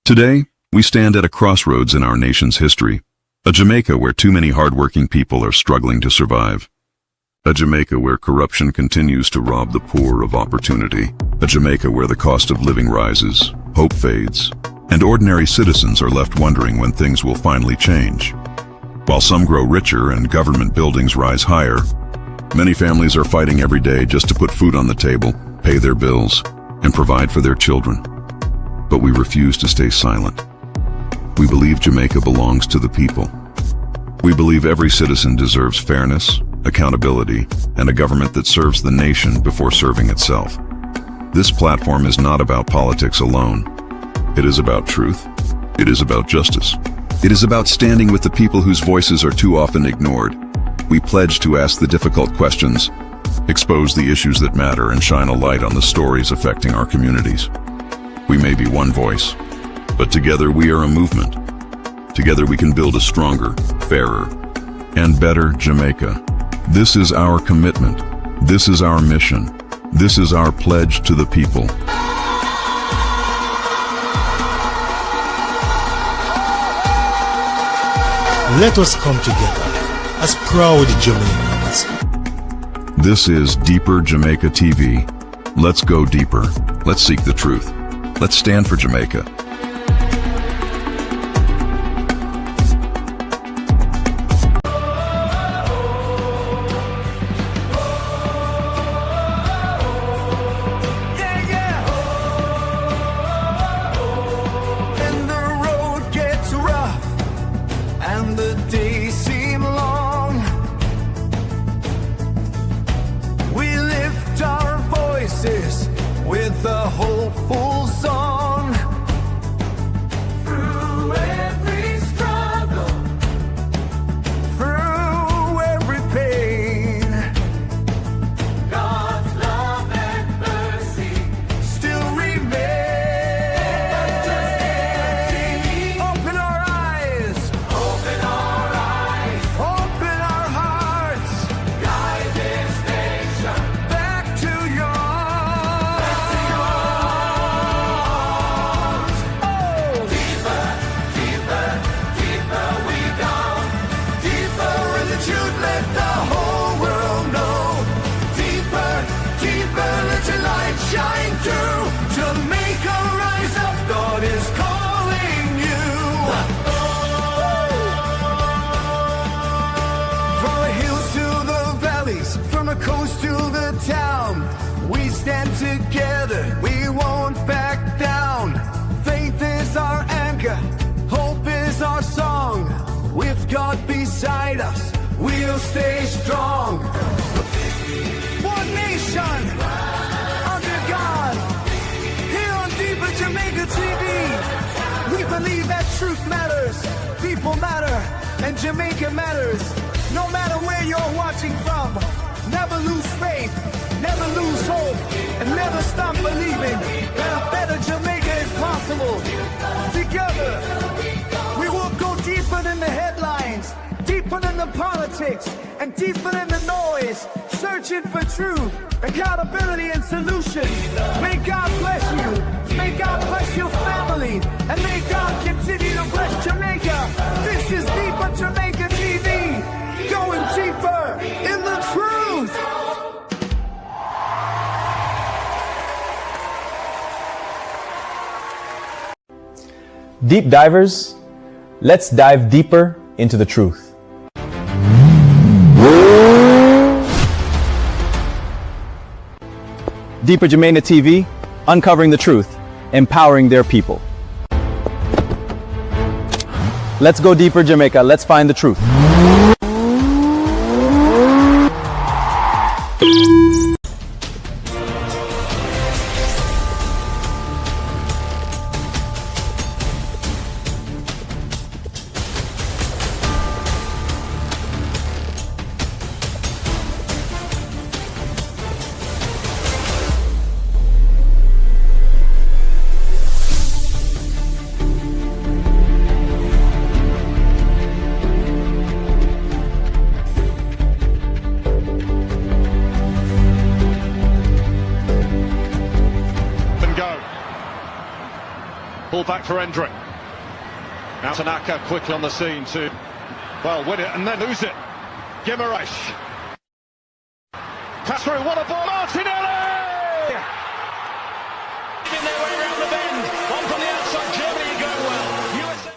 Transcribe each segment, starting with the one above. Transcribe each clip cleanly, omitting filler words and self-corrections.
Today, we stand at a crossroads in our nation's history, a Jamaica where too many hardworking people are struggling to survive. A Jamaica where corruption continues to rob the poor of opportunity. A Jamaica where the cost of living rises, hope fades, and ordinary citizens are left wondering when things will finally change. While some grow richer and government buildings rise higher, many families are fighting every day just to put food on the table, pay their bills, and provide for their children. But we refuse to stay silent. We believe Jamaica belongs to the people. We believe every citizen deserves fairness, accountability, and a government that serves the nation before serving itself. This platform is not about politics alone. It is about truth. It is about justice. It is about standing with the people whose voices are too often ignored. We pledge to ask the difficult questions, expose the issues that matter, and shine a light on the stories affecting our communities. We may be one voice, but together we are a movement. Together we can build a stronger, fairer, and better Jamaica. This is our commitment. This is our mission. This is our pledge to the people. Let us come together as proud Jamaicans. This is Deeper Jamaica TV. Let's go deeper. Let's seek the truth. Let's stand for Jamaica. The days seem long. We lift our voices with a hopeful song. Through every struggle, through every pain, God's love and mercy still remain. Open our eyes. Open our hearts. Guide this nation back to yours. Oh, deeper, deeper, deeper we go. Deeper in the truth, let the whole world know. Deeper, deeper, let your light shine through. Jamaica, rise up, God is calling you. From the hills to the valleys, from the coast to the town, we stand together, we won't back down. Faith is our anchor, hope is our song. With God beside us, we'll stay strong. One nation, under God, here on Deeper Jamaica TV. We believe that truth matters, people matter, and Jamaica matters. No matter where you're watching from, never lose faith, never lose hope, and never stop believing that a better Jamaica is possible. Together, we will go deeper than the headlines, deeper than the politics, and deeper than the noise, searching for truth, accountability, and solutions. May God bless you, may God bless your family, and may God continue to bless Jamaica. This is Deeper Jamaica TV, going deeper in the truth. Deep divers, let's dive deeper into the truth. Deeper Jamaica TV, uncovering the truth, empowering their people. Let's go deeper, Jamaica. Let's find the truth. back for Hendrick. Now Tanaka quickly on the scene to, well, win it and then lose it. Guimaraes. Pass through, what a ball, Martinelli! In their way around the bend. One from the outside, Germany going well. USA.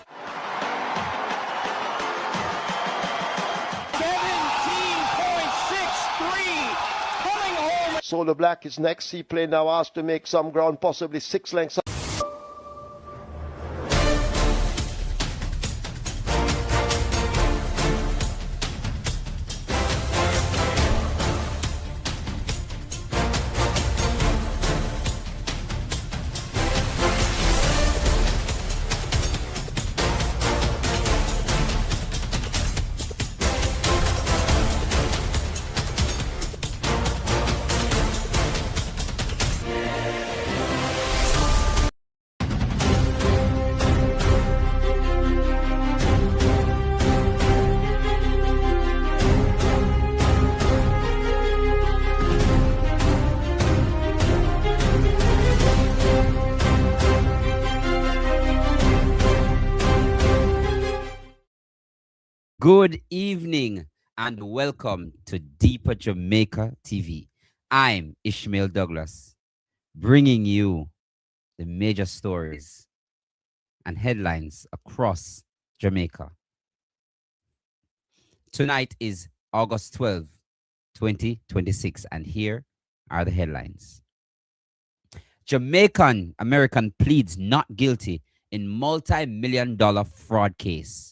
17.63 coming home. Solar Black is next. He play now asked to make some ground, possibly 6 lengths. Good evening and welcome to Deeper Jamaica TV. I'm Ishmael Douglas, bringing you the major stories and headlines across Jamaica. Tonight is August 12, 2026, and here are the headlines. Jamaican American pleads not guilty in multi-million-dollar fraud case.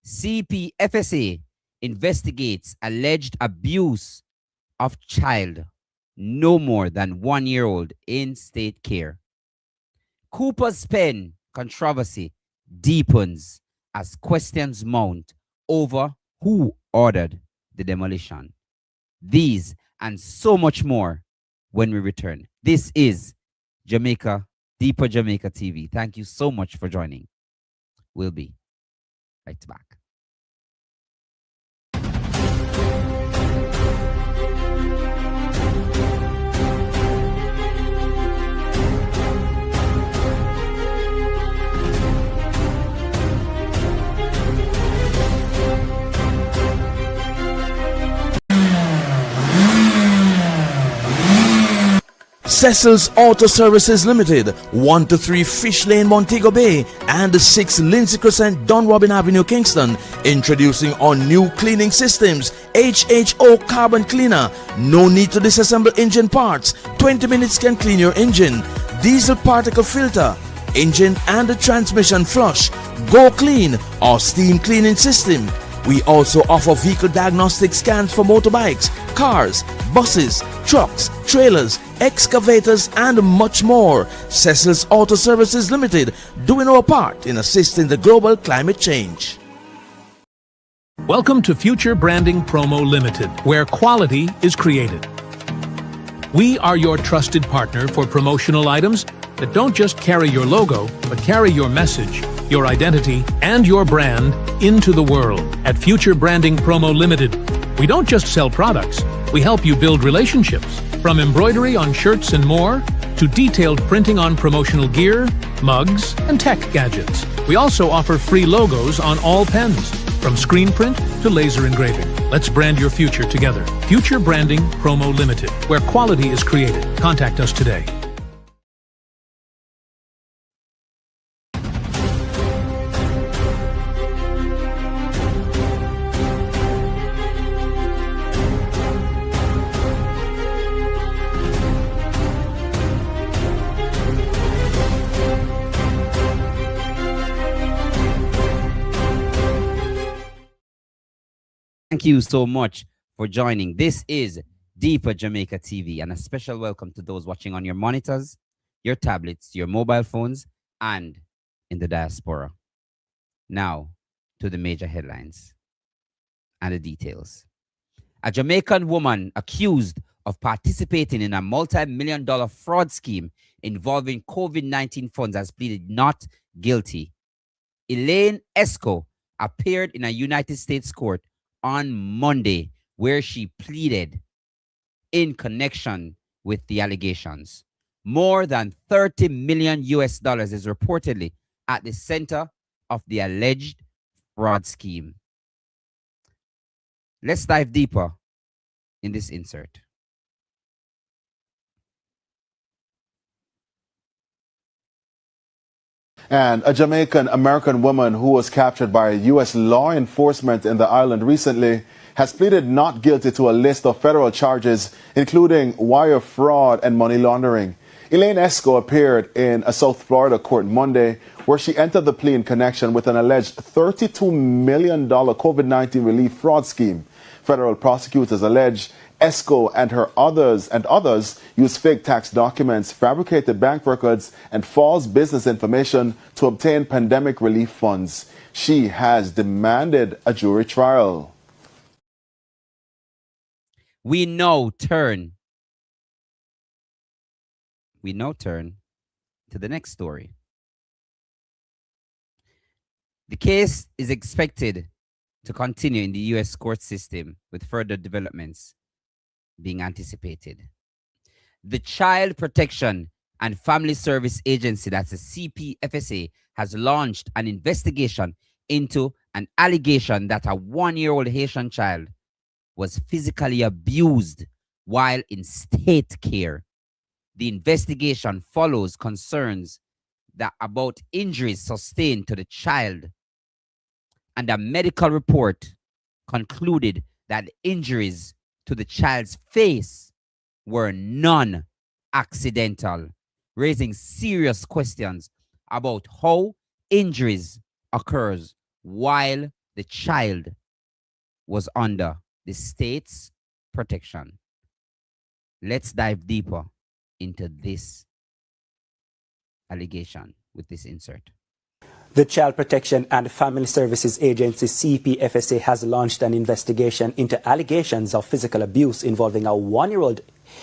CPFSA investigates alleged abuse of child no more than 1-year-old in state care. Cooper's Pen controversy deepens as questions mount over who ordered the demolition. These and so much more when we return. This is Jamaica, Deeper Jamaica TV. Thank you so much for joining. We'll be right back. Cecil's Auto Services Limited, 1 to 3 Fish Lane, Montego Bay, and 6 Lindsay Crescent, Don Robin Avenue, Kingston, introducing our new cleaning systems, HHO Carbon Cleaner. No need to disassemble engine parts. 20 minutes can clean your engine. Diesel particle filter, engine and the transmission flush, Go Clean, our steam cleaning system. We also offer vehicle diagnostic scans for motorbikes, cars, buses, trucks, trailers, excavators, and much more. Cecil's Auto Services Limited, doing our part in assisting the global climate change. Welcome to Future Branding Promo Limited, where quality is created. We are your trusted partner for promotional items that don't just carry your logo, but carry your message, your identity, and your brand into the world. At Future Branding Promo Limited, we don't just sell products, we help you build relationships. From embroidery on shirts and more, to detailed printing on promotional gear, mugs, and tech gadgets. We also offer free logos on all pens, from screen print to laser engraving. Let's brand your future together. Future Branding Promo Limited, where quality is created. Contact us today. Thank you so much for joining. This is Deeper Jamaica TV, and a special welcome to those watching on your monitors, your tablets, your mobile phones, and in the diaspora. Now, to the major headlines and the details. A Jamaican woman accused of participating in a multi-million-dollar fraud scheme involving COVID-19 funds has pleaded not guilty. Elaine Esco appeared in a United States court on Monday, where she pleaded in connection with the allegations. More than 30 million US dollars is reportedly at the center of the alleged fraud scheme. Let's dive deeper in this insert. And a Jamaican-American woman who was captured by U.S. law enforcement in the island recently has pleaded not guilty to a list of federal charges, including wire fraud and money laundering. Elaine Esco appeared in a South Florida court Monday, where she entered the plea in connection with an alleged $32 million COVID-19 relief fraud scheme. Federal prosecutors allege Esco and others used fake tax documents, fabricated bank records, and false business information to obtain pandemic relief funds. She has demanded a jury trial. We now turn to the next story. The case is expected to continue in the U.S. court system, with further developments being anticipated. The Child Protection and Family Service Agency, that's the CPFSA, has launched an investigation into an allegation that a 1-year-old Haitian child was physically abused while in state care. The investigation follows concerns about injuries sustained to the child, and a medical report concluded that injuries to the child's face were non-accidental, raising serious questions about how injuries occurs while the child was under the state's protection. Let's dive deeper into this allegation with this insert. The Child Protection and Family Services Agency, CPFSA, has launched an investigation into allegations of physical abuse involving a 1-year-old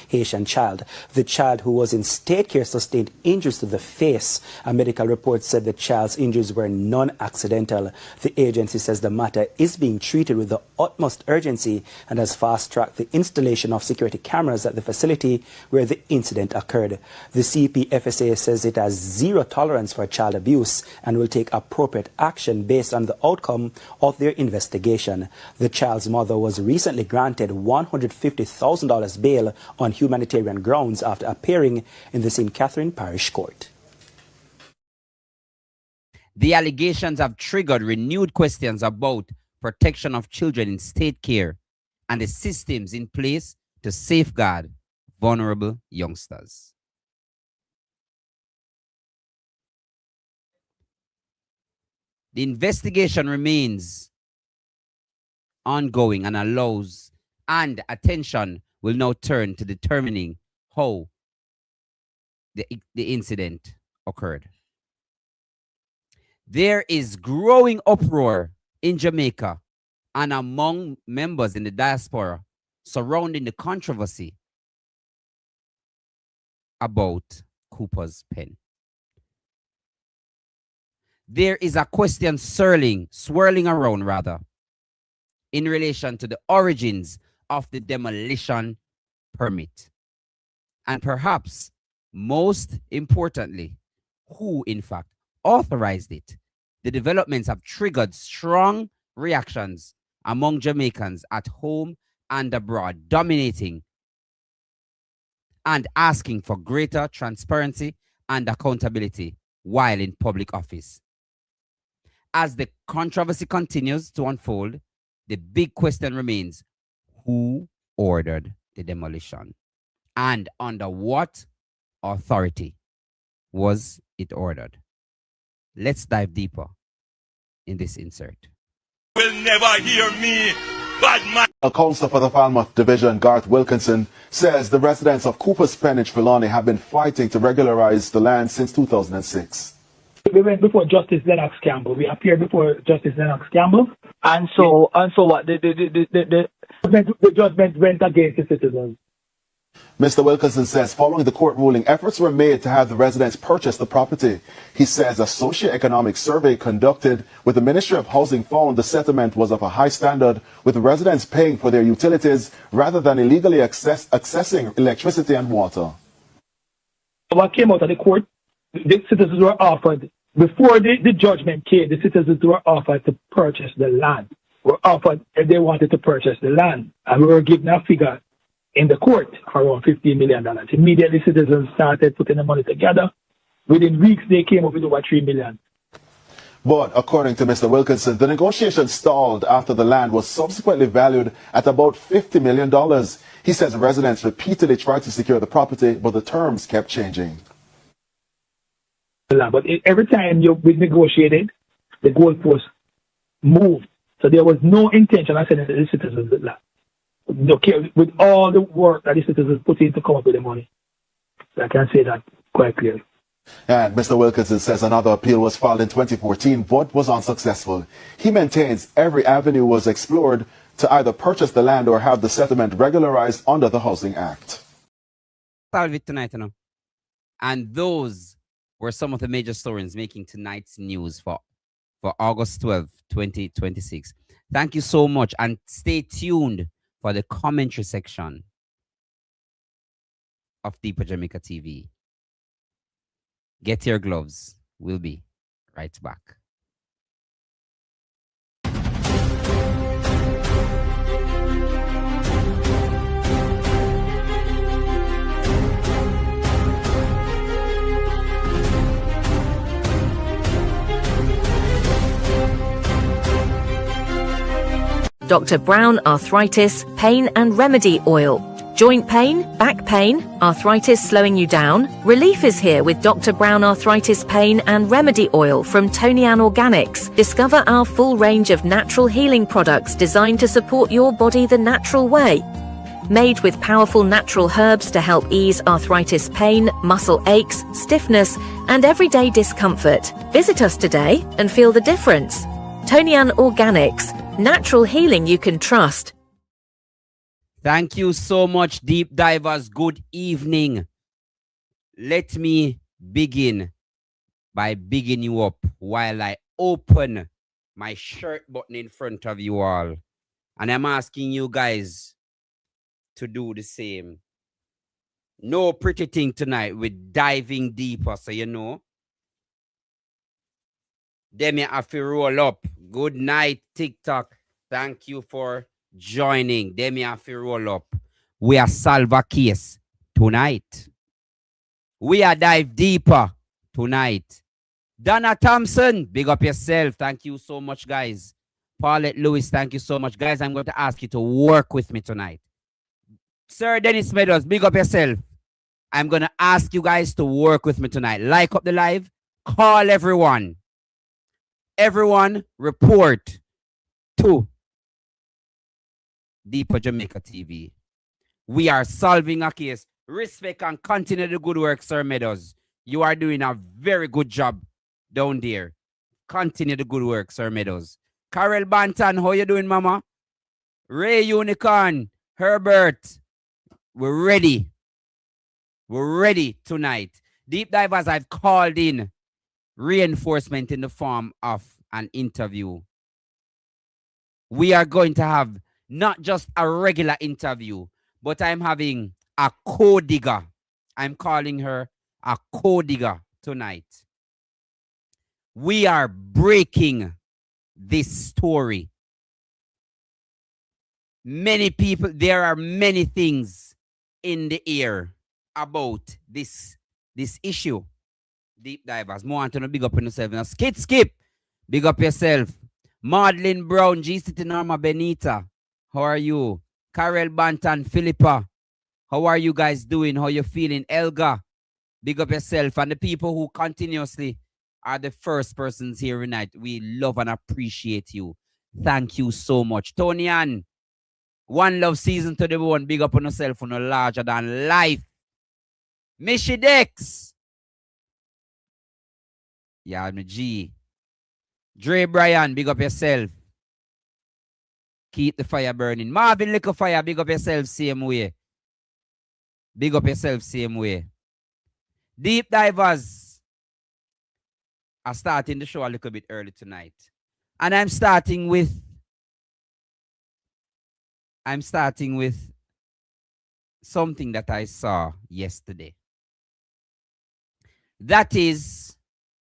Haitian child. The child, who was in state care, sustained injuries to the face. A medical report said the child's injuries were non-accidental. The agency says the matter is being treated with the utmost urgency and has fast-tracked the installation of security cameras at the facility where the incident occurred. The CPFSA says it has zero tolerance for child abuse and will take appropriate action based on the outcome of their investigation. The child's mother was recently granted $150,000 bail on humanitarian grounds after appearing in the St. Catherine Parish Court. The allegations have triggered renewed questions about protection of children in state care and the systems in place to safeguard vulnerable youngsters. The investigation remains ongoing and attention will now turn to determining how the incident occurred. There is growing uproar in Jamaica and among members in the diaspora surrounding the controversy about Cooper's pen. There is a question swirling around in relation to the origins of the demolition permit. And perhaps most importantly, who in fact authorized it. The developments have triggered strong reactions among Jamaicans at home and abroad, dominating and asking for greater transparency and accountability while in public office. As the controversy continues to unfold, the big question remains: who ordered the demolition? And under what authority was it ordered? Let's dive deeper in this insert. Will never hear me, bad man. A councillor for the Falmouth Division, Garth Wilkinson, says the residents of Cooper's Pen in Trelawney have been fighting to regularize the land since 2006. We went before Justice Lennox Campbell. We appeared before Justice Lennox Campbell. And so what? The judgment went against the citizens. Mr. Wilkinson says following the court ruling, efforts were made to have the residents purchase the property. He says a socio-economic survey conducted with the Ministry of Housing found the settlement was of a high standard, with the residents paying for their utilities rather than illegally accessing electricity and water. What came out of the court, the citizens were offered, before the judgment came, the citizens were offered to purchase the land. Were offered if they wanted to purchase the land. And we were given a figure in the court for around $15 million. Immediately, citizens started putting the money together. Within weeks, they came up with over $3 million. But according to Mr. Wilkinson, the negotiation stalled after the land was subsequently valued at about $50 million. He says residents repeatedly tried to secure the property, but the terms kept changing. But every time we negotiated, the goalpost moved. So there was no intention of sending the citizens the land. Okay, with all the work that the citizens put in to come up with the money. So I can say that quite clearly. And Mr. Wilkinson says another appeal was filed in 2014 but was unsuccessful. He maintains every avenue was explored to either purchase the land or have the settlement regularized under the Housing Act. Solve it tonight, you know. And those were some of the major stories making tonight's news for August 12, 2026. Thank you so much, and stay tuned for the commentary section of Deeper Jamaica TV. Get your gloves. We'll be right back. Dr. Brown Arthritis Pain and Remedy Oil. Joint pain, back pain, arthritis slowing you down? Relief is here with Dr. Brown Arthritis Pain and Remedy Oil from Tonian Organics. Discover our full range of natural healing products designed to support your body the natural way. Made with powerful natural herbs to help ease arthritis pain, muscle aches, stiffness, and everyday discomfort. Visit us today and feel the difference. Tonian Organics, natural healing you can trust. Thank you so much, Deep Divers. Good evening. Let me begin by bigging you up while I open my shirt button in front of you all. And I'm asking you guys to do the same. No pretty thing tonight. We're diving deeper, so you know. Then you have to roll up. Good night, TikTok. Thank you for joining. Then you have to roll up. We are solve a case tonight. We are dive deeper tonight. Donna Thompson, big up yourself. Thank you so much, guys. Paulette Lewis, thank you so much. Guys, I'm going to ask you to work with me tonight. Sir Dennis Meadows, big up yourself. I'm going to ask you guys to work with me tonight. Like up the live. Call everyone. Everyone report to Deeper Jamaica TV. We are solving a case. Respect and continue the good work, Sir Meadows. You are doing a very good job down there. Continue the good work, Sir Meadows. Carol Banton, how you doing, Mama? Ray Unicorn, Herbert, we're ready. We're ready tonight. Deep Divers, I've called in reinforcement in the form of an interview. We are going to have not just a regular interview, but I'm having a co-digger. I'm calling her a co-digger tonight. We are breaking this story. Many people, there are many things in the air about this issue. Deep Divers, more want to big up on yourself. Now, Skip, big up yourself. Madeline Brown, G City Norma Benita, how are you? Carol Banton, Philippa, how are you guys doing? How you feeling? Elga, big up yourself. And the people who continuously are the first persons here tonight, we love and appreciate you. Thank you so much. Tony Ann, One Love Season to the one, big up on yourself, on a larger than life. Mishi Dex. Yeah, I'm a G. Dre Bryan, big up yourself. Keep the fire burning. Marvin Liquor Fire, big up yourself same way. Big up yourself same way. Deep Divers are starting the show a little bit early tonight. And I'm starting with something that I saw yesterday. That is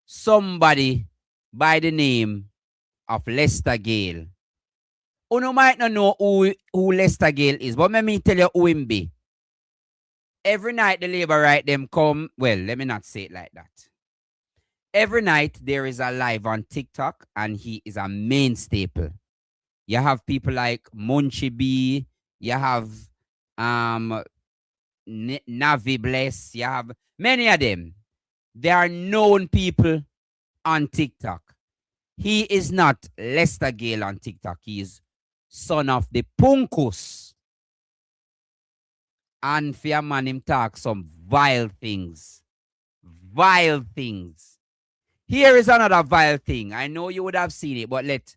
somebody by the name of Lester Gale. You might not know who Lester Gale is, but let me tell you who him be. Every night the Labour right them come, well, let me not say it like that. Every night there is a live on TikTok and he is a main staple. You have people like Munchie B, you have Navi Bless, you have many of them. They are known people on TikTok. He is not Lester Gale on TikTok. He is son of the Punkus. And for a man, him talk some vile things. Vile things. Here is another vile thing. I know you would have seen it, but let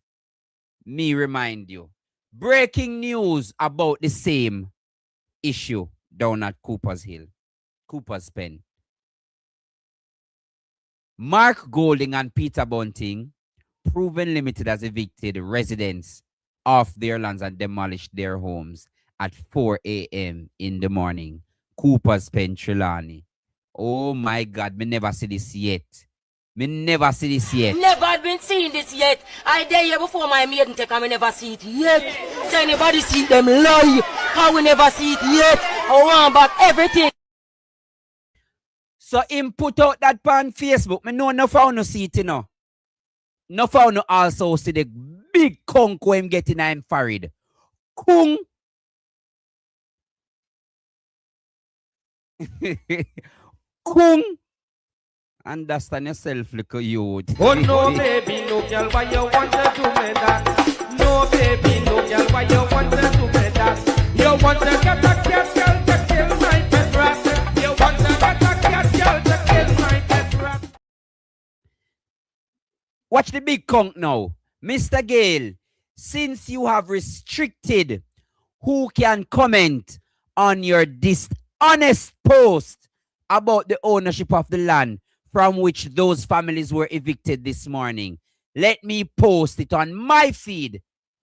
me remind you. Breaking news about the same issue down at Cooper's Pen. Mark Golding and Peter Bunting, proven limited, has evicted residents off their lands and demolished their homes at 4 a.m. in the morning. Cooper's Pen, Trelawney. Oh my God, me never see this yet. Me never see this yet. Never been seeing this yet. I dare you before my maiden take and me never see it yet. So anybody see them lie. How we never see it yet. I want back everything. So him put out that on Facebook. Me know no found no see it, you know. No found no also see the big conk when him getting him forehead. Kung. Kung. Understand yourself, little youth. Oh no, baby, no girl, why you want to do me that? No, baby, no girl, why you want to do me that? You want to get a cat girl to kill my pet rat. You want to get a cat girl to kill my pet rat. Watch the big conk now. Mr. Gale, since you have restricted who can comment on your dishonest post about the ownership of the land from which those families were evicted this morning, let me post it on my feed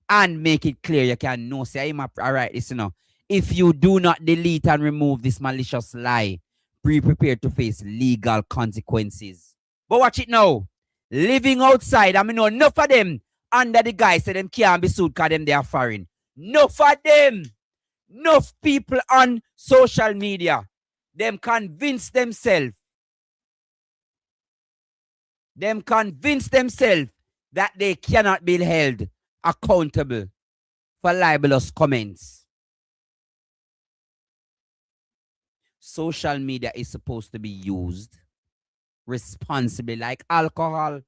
and make it clear. You can know, say, all right, listen now. If you do not delete and remove this malicious lie, be prepared to face legal consequences. But watch it now. Living outside, I mean, know enough of them under the guy say them can't be sued because them they are foreign. Enough of them. Enough people on social media. Them convince themselves that they cannot be held accountable for libelous comments. Social media is supposed to be used responsibly, like alcohol.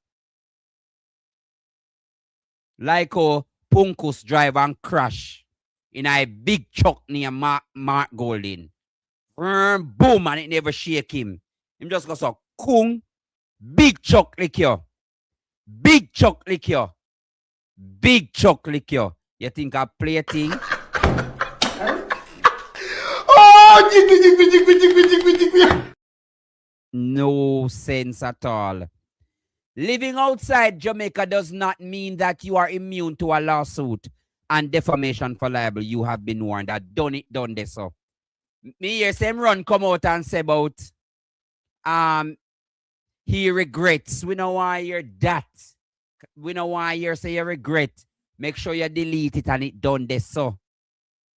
Like how Punkus drive and crash in a big truck near Mark Golding. Boom, and it never shake him. Him just go so, kung. Big chuck lick you. Big chuck lick you. Big chuck lick you. You think I play a thing? No sense at all. Living outside Jamaica does not mean that you are immune to a lawsuit and defamation for libel. You have been warned. I done this. So me hear same run come out and say about he regrets. We don't want to hear that. We don't want to hear say you regret. Make sure you delete it and it done this so.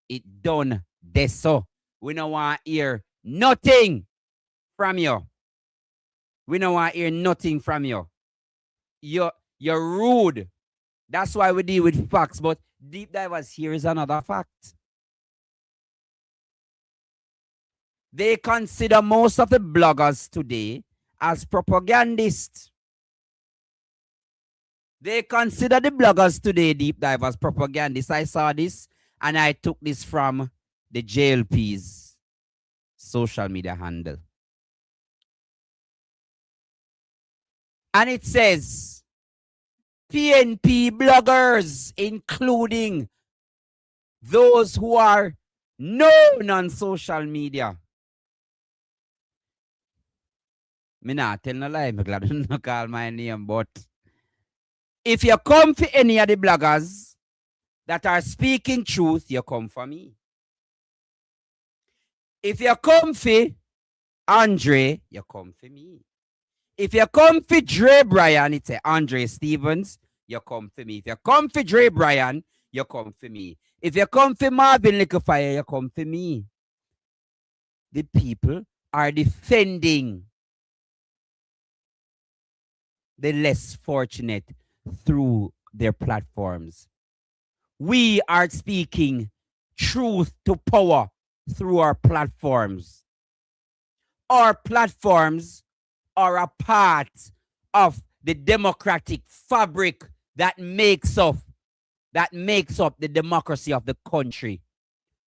It done this so. We don't want to hear nothing from you. We don't want to hear nothing from you. You're rude. That's why we deal with facts. But deep divers, here is another fact. They consider most of the bloggers today as propagandists. They consider the bloggers today, deep divers, propagandists. I saw this and I took this from the JLP's social media handle. And it says, PNP bloggers, including those who are known on social media. Me not tell no lie, I'm glad I don't call my name, but if you come for any of the bloggers that are speaking truth, you come for me. If you come for Andre, you come for me. If you come for Dre Bryan, it's a Andre Stevens, you come for me. If you come for Dre Bryan, you come for me. If you come for Marvin Liquefire, you come for me. The people are defending the less fortunate through their platforms. We are speaking truth to power through our platforms. Our platforms are a part of the democratic fabric that makes up the democracy of the country.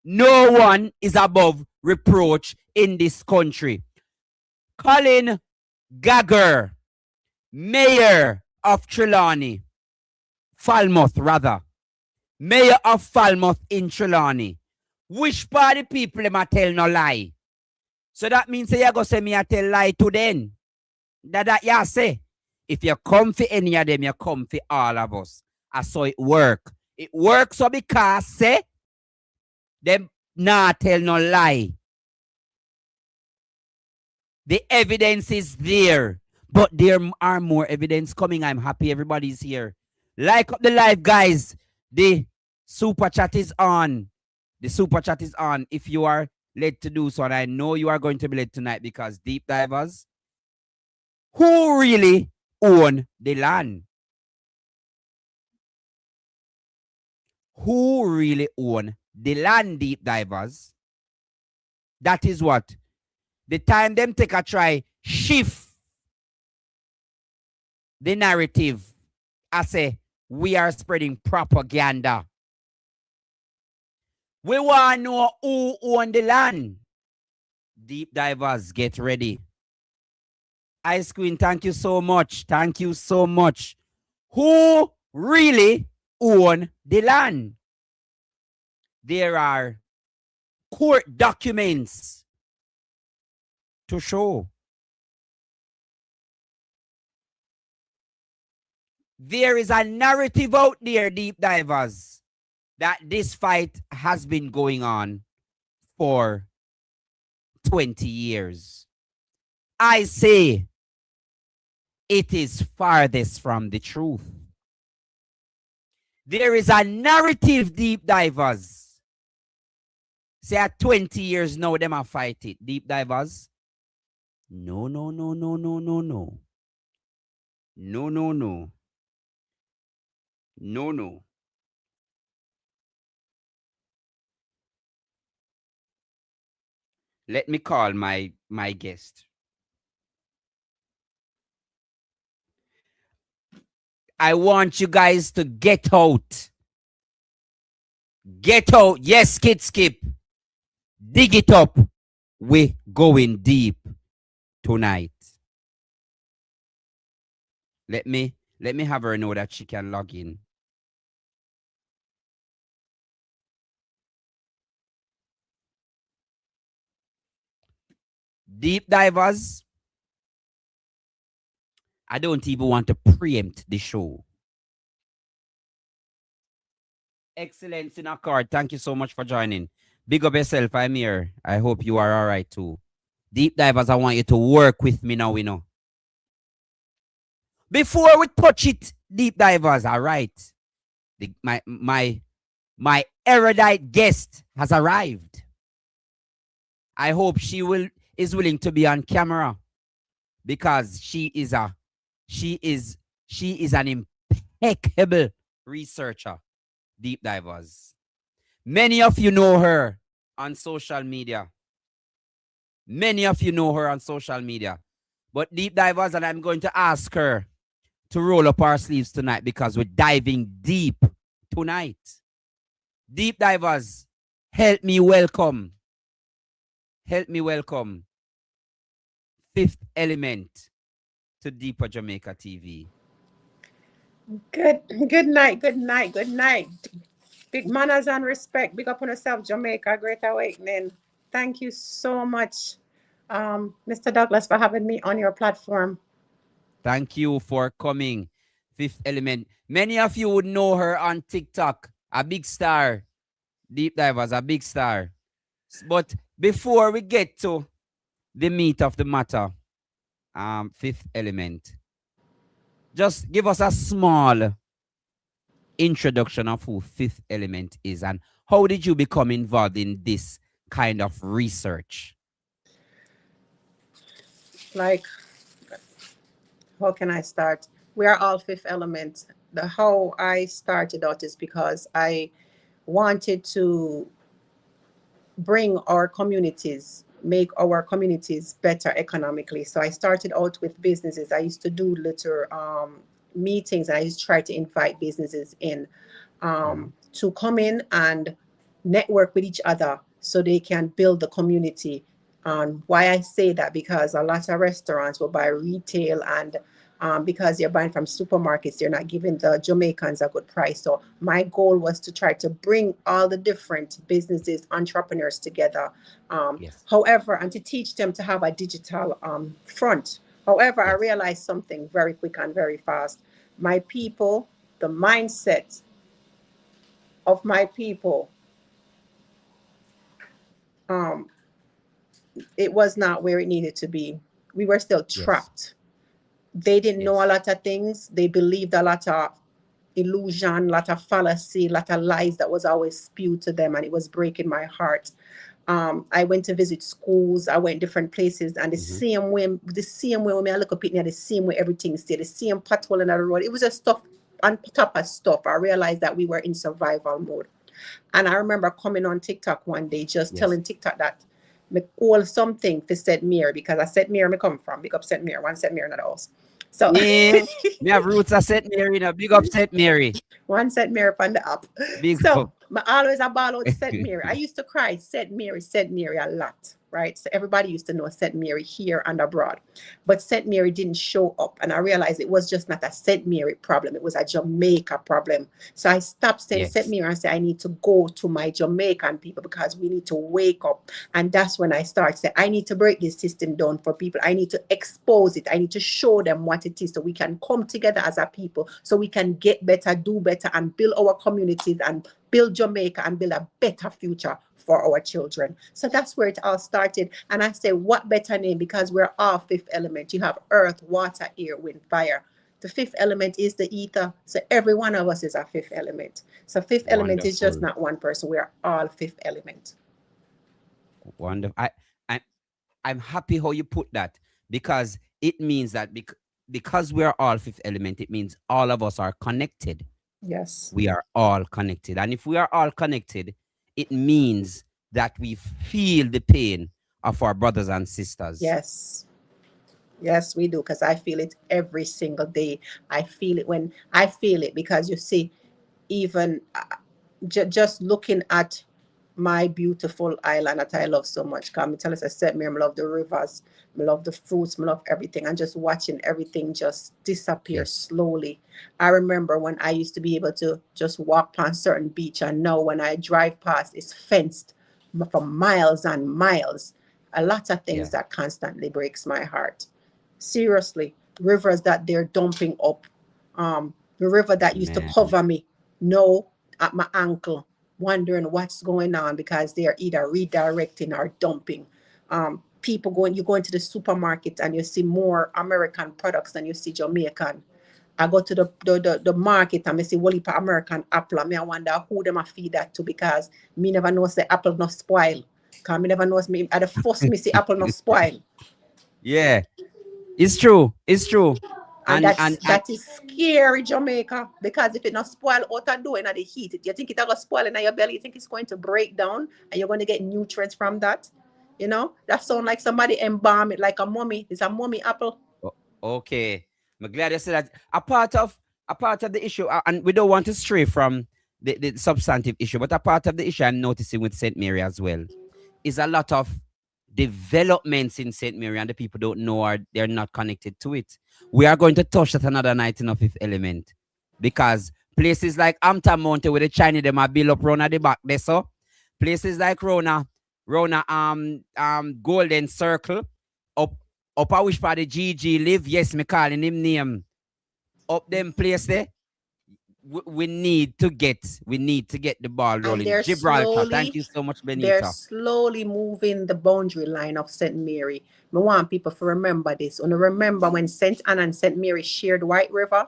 No one is above reproach in this country. Colin Gagger, Mayor of Trelawney, Falmouth rather, Mayor of Falmouth in Trelawney. Which party people am I tell no lie? So that means you go say me I tell lie to them. That you say. If you come for any of them, you come for all of us. I saw it work. It works so because say them not tell no lie. The evidence is there. But there are more evidence coming. I'm happy everybody's here. Like up the live, guys. The super chat is on. The super chat is on. If you are led to do so, and I know you are going to be led tonight because deep divers, who really own the land? Who really own the land, deep divers? That is what. The time them take a try, shift the narrative. I say, we are spreading propaganda. We want to know who own the land. Deep divers, get ready. Ice Queen, thank you so much. Thank you so much. Who really own the land? There are court documents to show. There is a narrative out there, deep divers, that this fight has been going on for 20 years. I say it is farthest from the truth. There is a narrative, deep divers. Say at 20 years now, them are fight it. Deep divers. No, no, no, no, no, no, no. No, no, no. No, no. Let me call my guest. I want you guys to get out. Get out. Yes, skip. Dig it up. We're going deep tonight. Let me have her know that she can log in. Deep divers, I don't even want to preempt the show. Excellence in accord. Thank you so much for joining. Big up yourself. I'm here. I hope you are all right too. Deep divers, I want you to work with me now, Before we touch it, deep divers, all right. My erudite guest has arrived. I hope she is willing to be on camera because she is an impeccable researcher, deep divers. Many of you know her on social media. But deep divers, and I'm going to ask her to roll up our sleeves tonight because we're diving deep tonight. Deep divers, help me welcome Fifth Element to Deeper Jamaica TV. Good night. Big manners and respect. Big up on yourself, Jamaica. Great awakening. Thank you so much, Mr. Douglas, for having me on your platform. Thank you for coming, Fifth Element. Many of you would know her on TikTok. A big star. Deep divers, a big star. But before we get to the meat of the matter, Fifth Element. Just give us a small introduction of who Fifth Element is and how did you become involved in this kind of research? Like, how can I start? We are all Fifth Element. The how I started out is because I wanted to bring our communities, make our communities better economically. So I started out with businesses. I used to do little meetings, and I used to try to invite businesses in to come in and network with each other so they can build the community. Why I say that, because a lot of restaurants will buy retail, and because you're buying from supermarkets, you're not giving the Jamaicans a good price. So my goal was to try to bring all the different businesses, entrepreneurs together. However, and to teach them to have a digital front. However, I realized something very quick and very fast. My people, the mindset of my people, it was not where it needed to be. We were still trapped. They didn't know a lot of things. They believed a lot of illusion, a lot of fallacy, a lot of lies that was always spewed to them, and it was breaking my heart. I went to visit schools. I went different places, and the same way when I look up at it, the same way everything stayed, the same pothole in the road. It was just stuff on top of stuff. I realized that we were in survival mode. And I remember coming on TikTok one day, just telling TikTok that me call something for St. Mary, because I St. Mary me come from. Big up St. Mary, one St. Mary in the house. So me have roots of St. Mary now. Big up St. Mary. One St. Mary on the app. Big so up. I always a ball out St. Mary. I used to cry St. Mary a lot, right? So everybody used to know St. Mary here and abroad. But St. Mary didn't show up. And I realized it was just not a St. Mary problem. It was a Jamaica problem. So I stopped saying St. Mary and said, I need to go to my Jamaican people, because we need to wake up. And that's when I started saying, I need to break this system down for people. I need to expose it. I need to show them what it is, so we can come together as a people, so we can get better, do better, and build our communities and build Jamaica and build a better future for our children. So that's where it all started. And I say, what better name? Because we're all Fifth Element. You have earth, water, air, wind, fire. The fifth element is the ether. So every one of us is a fifth element. So fifth element is just not one person. We are all fifth element. Wonderful. I'm happy how you put that, because it means that because we are all fifth element, it means all of us are connected. Yes. We are all connected. And if we are all connected, it means that we feel the pain of our brothers and sisters. Yes. Yes, we do, because I feel it every single day. I feel it because you see, even just looking at my beautiful island that I love so much. Come tell us, I said, me, I love the rivers, I love the fruits, I love everything. And just watching everything just disappear slowly. I remember when I used to be able to just walk past certain beach, and now when I drive past, it's fenced for miles and miles. A lot of things that constantly breaks my heart. Seriously, rivers that they're dumping up. The river that used to cover me, now at my ankle, wondering what's going on, because they are either redirecting or dumping. People you go into the supermarket and you see more American products than you see Jamaican. I go to the market and I see whole heap of American apple. I wonder who them a feed that to, because me never know the apple not spoil. Because me never know me at the first me see apple not spoil. Yeah, it's true. It's true. And that is scary, Jamaica, because if it not spoil out of doing at the heat, you think it's going to spoil in your belly, you think it's going to break down and you're going to get nutrients from that. You know, that sounds like somebody embalm it like a mummy. It's a mummy apple. Okay. I'm glad you said that. A part of the issue, and we don't want to stray from the substantive issue, but a part of the issue I'm noticing with St. Mary as well is a lot of developments in St. Mary, and the people don't know, or they're not connected to it. We are going to touch that another night in our fifth element, because places like Amta Mountain, where the Chinese them are built up round at the back there, so places like Rona Golden Circle, up I wish for the GG live, yes, me calling him name, up them place there, we need to get the ball And rolling. they're Gibraltar, thank you slowly, so much, they're Benita. slowly moving the boundary line of St. Mary. I want people to remember this. And remember when St. Anne and St. Mary shared White River?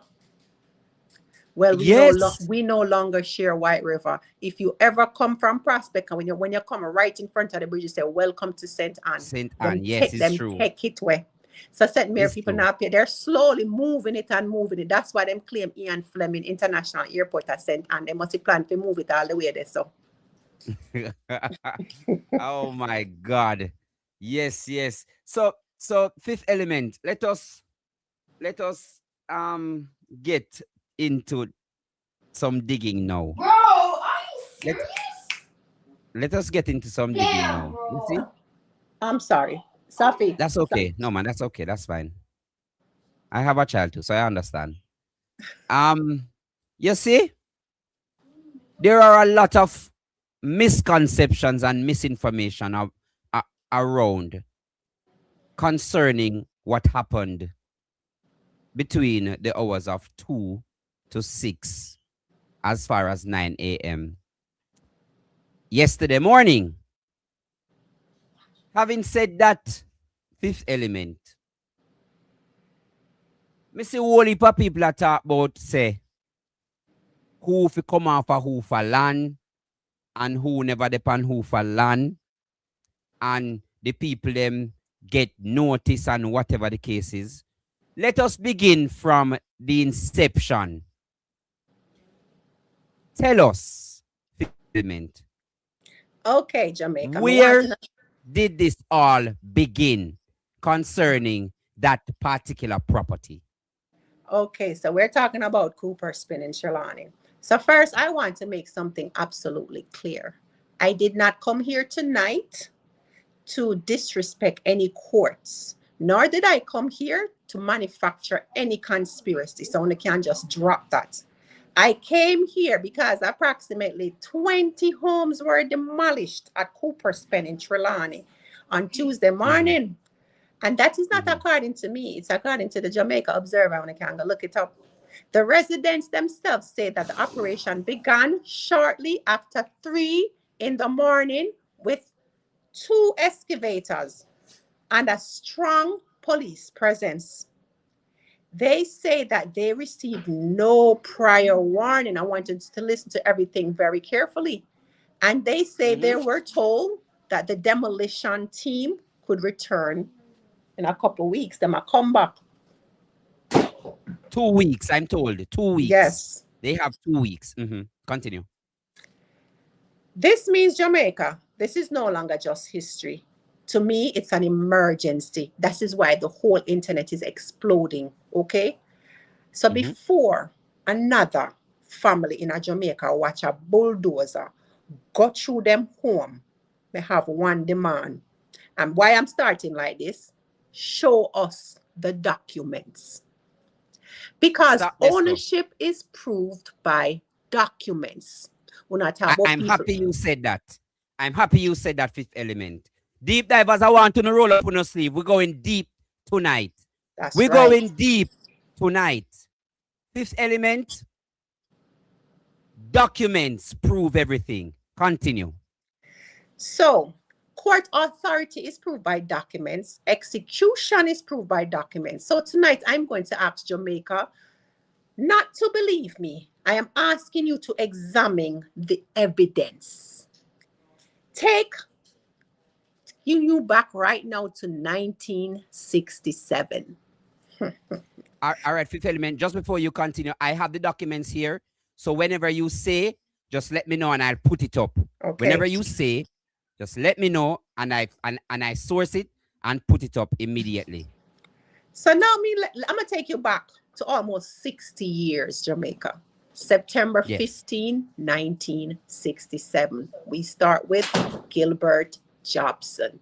Well, Yes. we no longer share White River. If you ever come from Prospect, and when you come right in front of the bridge, you say, "Welcome to St. Anne." St. Anne, yes, it's true. Take it away. So St. Mary It's people true. now, they're slowly moving it and moving it. That's why them claim Ian Fleming International Airport at St. Anne. They must plan to move it all the way there. So. Oh my God. Yes, yes. So fifth element, let us get into some digging now. Bro, are you serious? Let us get into some digging now. You see? I'm sorry. Safi. That's okay. No man, that's okay. That's fine. I have a child too, so I understand. You see, there are a lot of misconceptions and misinformation around concerning what happened between the hours of 2 to 6 as far as 9 a.m. yesterday morning. Having said that, fifth element, me see whole heap of people that talk about say who fi come off of who for land and who never depend who for land, and the people them get notice and whatever the case is. Let us begin from the inception. Tell us, fifth element. Okay, Jamaica. Where did this all begin concerning that particular property? Okay, so we're talking about Cooper Spin in Trelawney. So first, I want to make something absolutely clear. I did not come here tonight to disrespect any courts, nor did I come here to manufacture any conspiracy. So I can just drop that. I came here because approximately 20 homes were demolished at Cooper Spin in Trelawney on Tuesday morning. And that is not according to me. It's according to the Jamaica Observer. When I can go look it up. The residents themselves say that the operation began shortly after 3 in the morning with 2 excavators and a strong police presence. They say that they received no prior warning. I wanted to listen to everything very carefully. And they say they were told that the demolition team could return in a couple of weeks. They might come back. 2 weeks, I'm told. 2 weeks. Yes. They have 2 weeks. Continue. This means Jamaica. This is no longer just history. To me, it's an emergency. That is why the whole internet is exploding. Okay? So before another family in a Jamaica watch a bulldozer go through them home, they have one demand. And why I'm starting like this, show us the documents. Because ownership is proved by documents. We're not talking about I'm happy you said that. I'm happy you said that, fifth element. Deep divers, I want to roll up on your sleeve. We're going deep tonight. We're going deep tonight. Fifth element, documents prove everything. Continue. So, court authority is proved by documents. Execution is proved by documents. So tonight, I'm going to ask Jamaica not to believe me. I am asking you to examine the evidence. Take you back right now to 1967. All right, fifth element, just before you continue, I have the documents here. So whenever you say, just let me know and I'll put it up. Okay. Whenever you say, just let me know and I source it and put it up immediately. So now I'm going to take you back to almost 60 years, Jamaica. September 15, 1967. We start with Gilbert Jobson.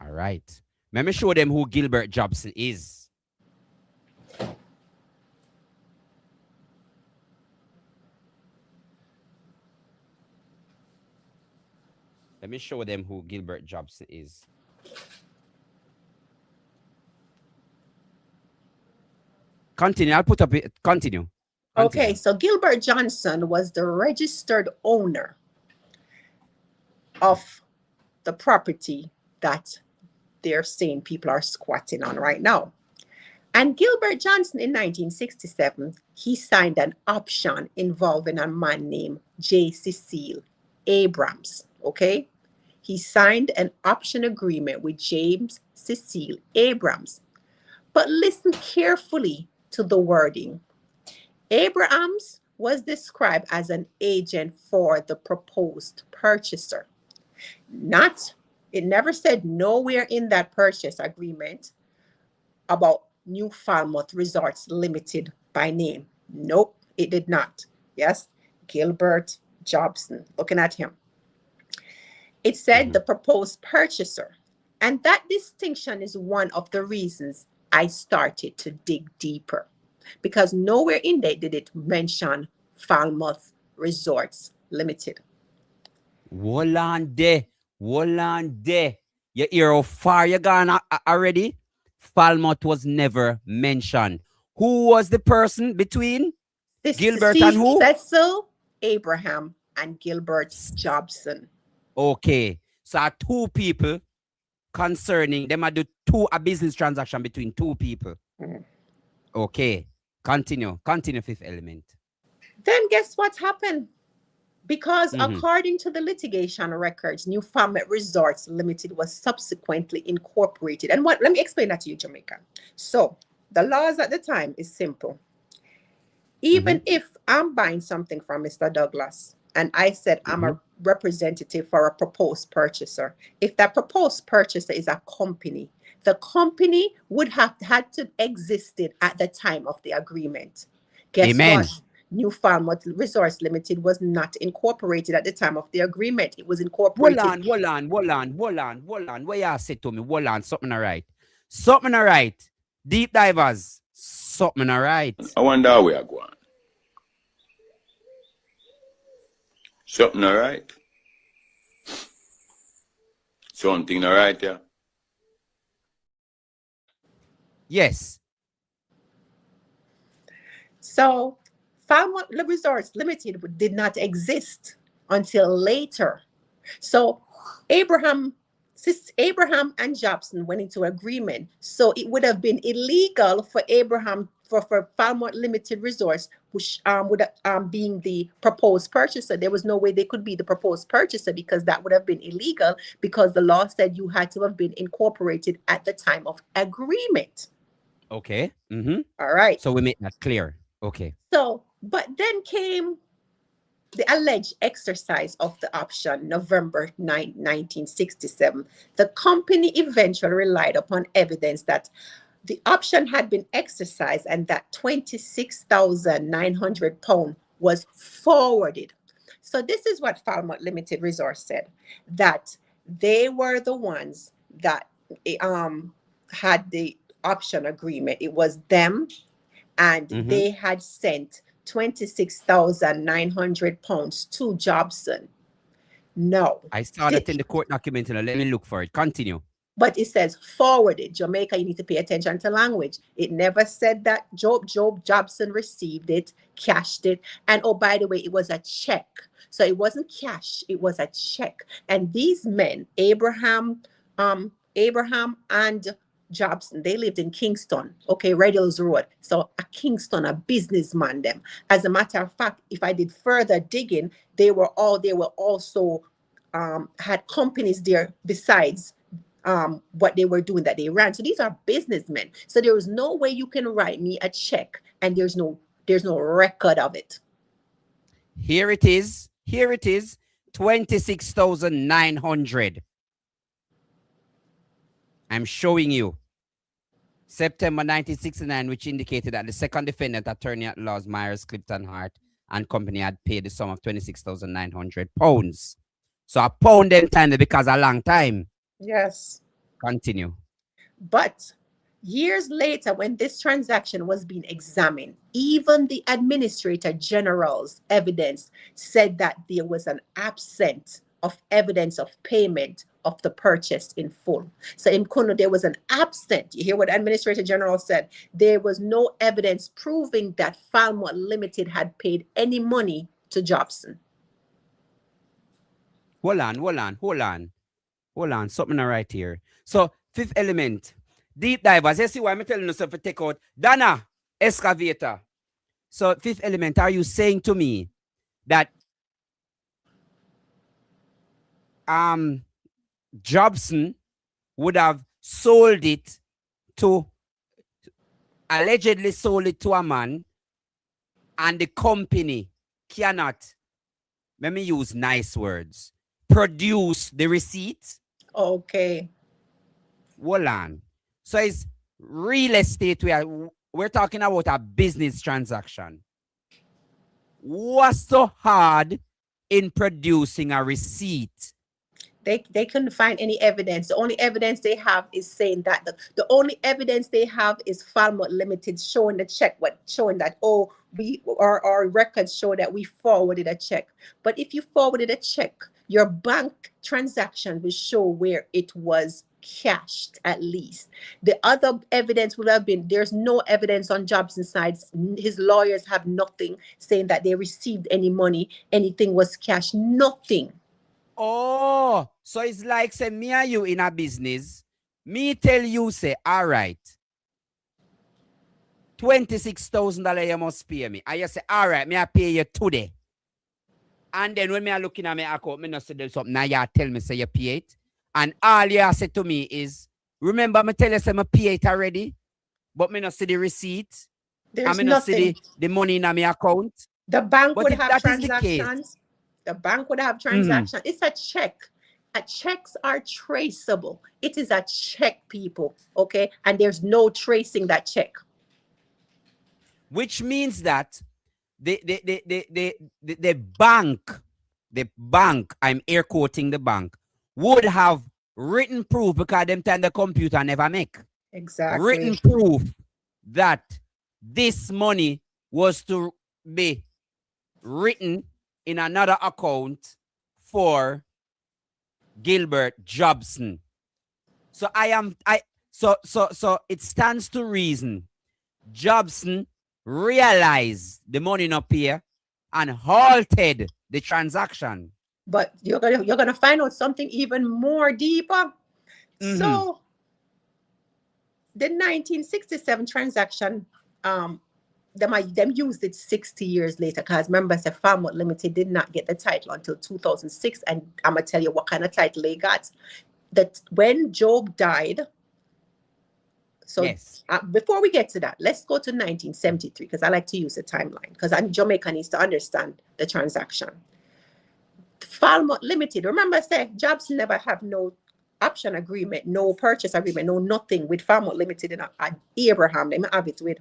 All right. Let me show them who Gilbert Jobson is. Let me show them who Gilbert Jobson is. Continue. I'll put up it. Continue. Okay, so Gilbert Johnson was the registered owner of the property that they're saying people are squatting on right now. And Gilbert Johnson in 1967, he signed an option involving a man named J. Cecile Abrams, okay? He signed an option agreement with James Cecile Abrams. But listen carefully to the wording. Abrams was described as an agent for the proposed purchaser. It never said nowhere in that purchase agreement about New Falmouth Resorts Limited by name. Nope, it did not. Yes, Gilbert Jobson, looking at him. It said the proposed purchaser. And that distinction is one of the reasons I started to dig deeper. Because nowhere in there did it mention Falmouth Resorts Limited. Hold on there. You hear how far you gone already? Falmouth was never mentioned. Who was the person between Gilbert and who? Cecil Abraham and Gilbert Jobson. Okay, so two people concerning them are the a business transaction between two people. Okay, continue fifth element. Then guess what happened? Because according to the litigation records, New Falmouth Resorts Limited was subsequently incorporated. And let me explain that to you, Jamaica. So the laws at the time is simple. Even if I'm buying something from Mr. Douglas and I said I'm a representative for a proposed purchaser, if that proposed purchaser is a company, the company would have had to existed at the time of the agreement. Guess what? New Falmouth Resorts Limited was not incorporated at the time of the agreement. It was incorporated. Hold on. What you say to me? Hold on, something all right. Deep divers, something all right. I wonder how we are going. Something all right. Something all right, yeah. Yes. So Falmouth Resorts Limited did not exist until later. So Abraham and Jobson went into agreement. So it would have been illegal for for Falmouth Limited Resorts, which would being the proposed purchaser. There was no way they could be the proposed purchaser because that would have been illegal because the law said you had to have been incorporated at the time of agreement. Okay. All right. So we make that clear. Okay. So, but then came the alleged exercise of the option, November 9, 1967. The company eventually relied upon evidence that the option had been exercised and that £26,900 was forwarded. So this is what Falmouth Limited Resource said, that they were the ones that had the option agreement. It was them, and they had sent £26,900 to Jobson. No. I saw that in the court document. Let me look for it. Continue. But it says forwarded. Jamaica, you need to pay attention to language. It never said that Job Jobson received it, cashed it. And oh, by the way, it was a check. So it wasn't cash, it was a check. And these men, Abraham and Jobson, they lived in Kingston, okay, Red Hills Road. So a Kingston, a businessman them. As a matter of fact, if I did further digging, they were also had companies there besides what they were doing that they ran. So these are businessmen. So there is no way you can write me a check and there's no record of it. Here it is. 26,900. I'm showing you. September 1969, which indicated that the second defendant, attorney at law Myers, Clifton Hart and company, had paid the sum of £26,900. So I pound them time because a long time. Yes. Continue. But years later, when this transaction was being examined, even the Administrator General's evidence said that there was an absence of evidence of payment of the purchase in full. So in Kuno, there was an absent. You hear what Administrator General said? There was no evidence proving that Falmouth Limited had paid any money to Jobson. Hold on. Something right here. So, fifth element. Deep divers. You see why I'm telling you to take out Dana, excavator. So, fifth element, are you saying to me that Jobson would have sold it to, allegedly sold it to a man, and the company cannot, let me use nice words, produce the receipt? Okay. Hold on. So it's real estate. We're talking about a business transaction. What's so hard in producing a receipt? They couldn't find any evidence. The only evidence they have is saying that the only evidence they have is Falmouth Limited showing the check, showing that, oh, our records show that we forwarded a check. But if you forwarded a check, your bank transaction will show where it was cashed at least. The other evidence would have been, there's no evidence on Jobson's side. His lawyers have nothing saying that they received any money, anything was cashed, nothing. Oh, so it's like, say, me and you in a business, me tell you, say, all right, $26,000 you must pay me. And you say, all right, me I pay you today. And then when me are looking at my account, me not say there's something, now you tell me, say, you pay it. And all you say to me is, remember, me tell you, say, me pay it already, but me not see the receipt. There's and me not see nothing. the money in my account. The bank But would if have that is the case, transactions. The bank would have transactions. It's a check. Checks are traceable. It is a check, people. Okay, and there's no tracing that check. Which means that the bank, I'm air quoting the bank, would have written proof, because them time the computer never make. Exactly. Written proof that this money was to be written in another account for Gilbert Jobson. So so it stands to reason Jobson realized the money not here and halted the transaction. But you're gonna find out something even more deeper. So the 1967 transaction, them used it 60 years later, because remember, I said Falmouth Limited did not get the title until 2006, and I'm gonna tell you what kind of title they got. That when Job died. So yes. Before we get to that, let's go to 1973, because I like to use the timeline, because Jamaica needs to understand the transaction. Falmouth Limited, remember I said Jobson never have no option agreement, no purchase agreement, no nothing with Falmouth Limited and Abraham. They have it with.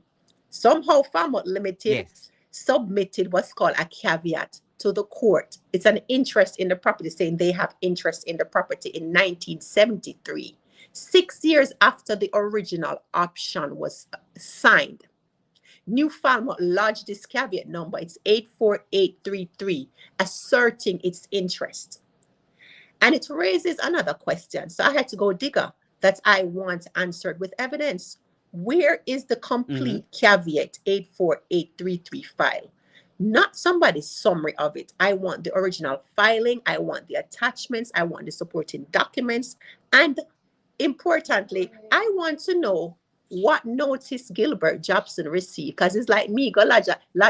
Somehow Falmouth Limited submitted what's called a caveat to the court. It's an interest in the property, saying they have interest in the property in 1973, 6 years after the original option was signed. New Falmouth lodged this caveat number, it's 84833, asserting its interest. And it raises another question. So I had to go digger that I want answered with evidence. Where is the complete caveat 84833 file? Not somebody's summary of it. I want the original filing. I want the attachments. I want the supporting documents. And importantly, I want to know what notice Gilbert Jobson received. Because it's like me, go lodge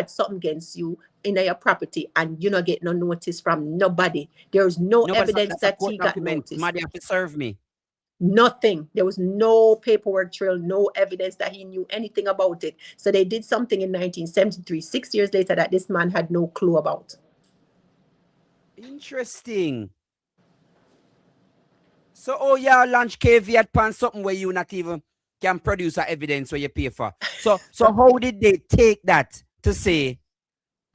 something against you in your property and you not get no notice from nobody. There's no evidence that he got notice. Somebody have to serve me. Nothing. There was no paperwork trail, no evidence that he knew anything about it. So they did something in 1973, 6 years later, that this man had no clue about. Interesting. So, oh yeah, launch caveat pan something where you not even can produce a evidence where you pay for. So how did they take that to say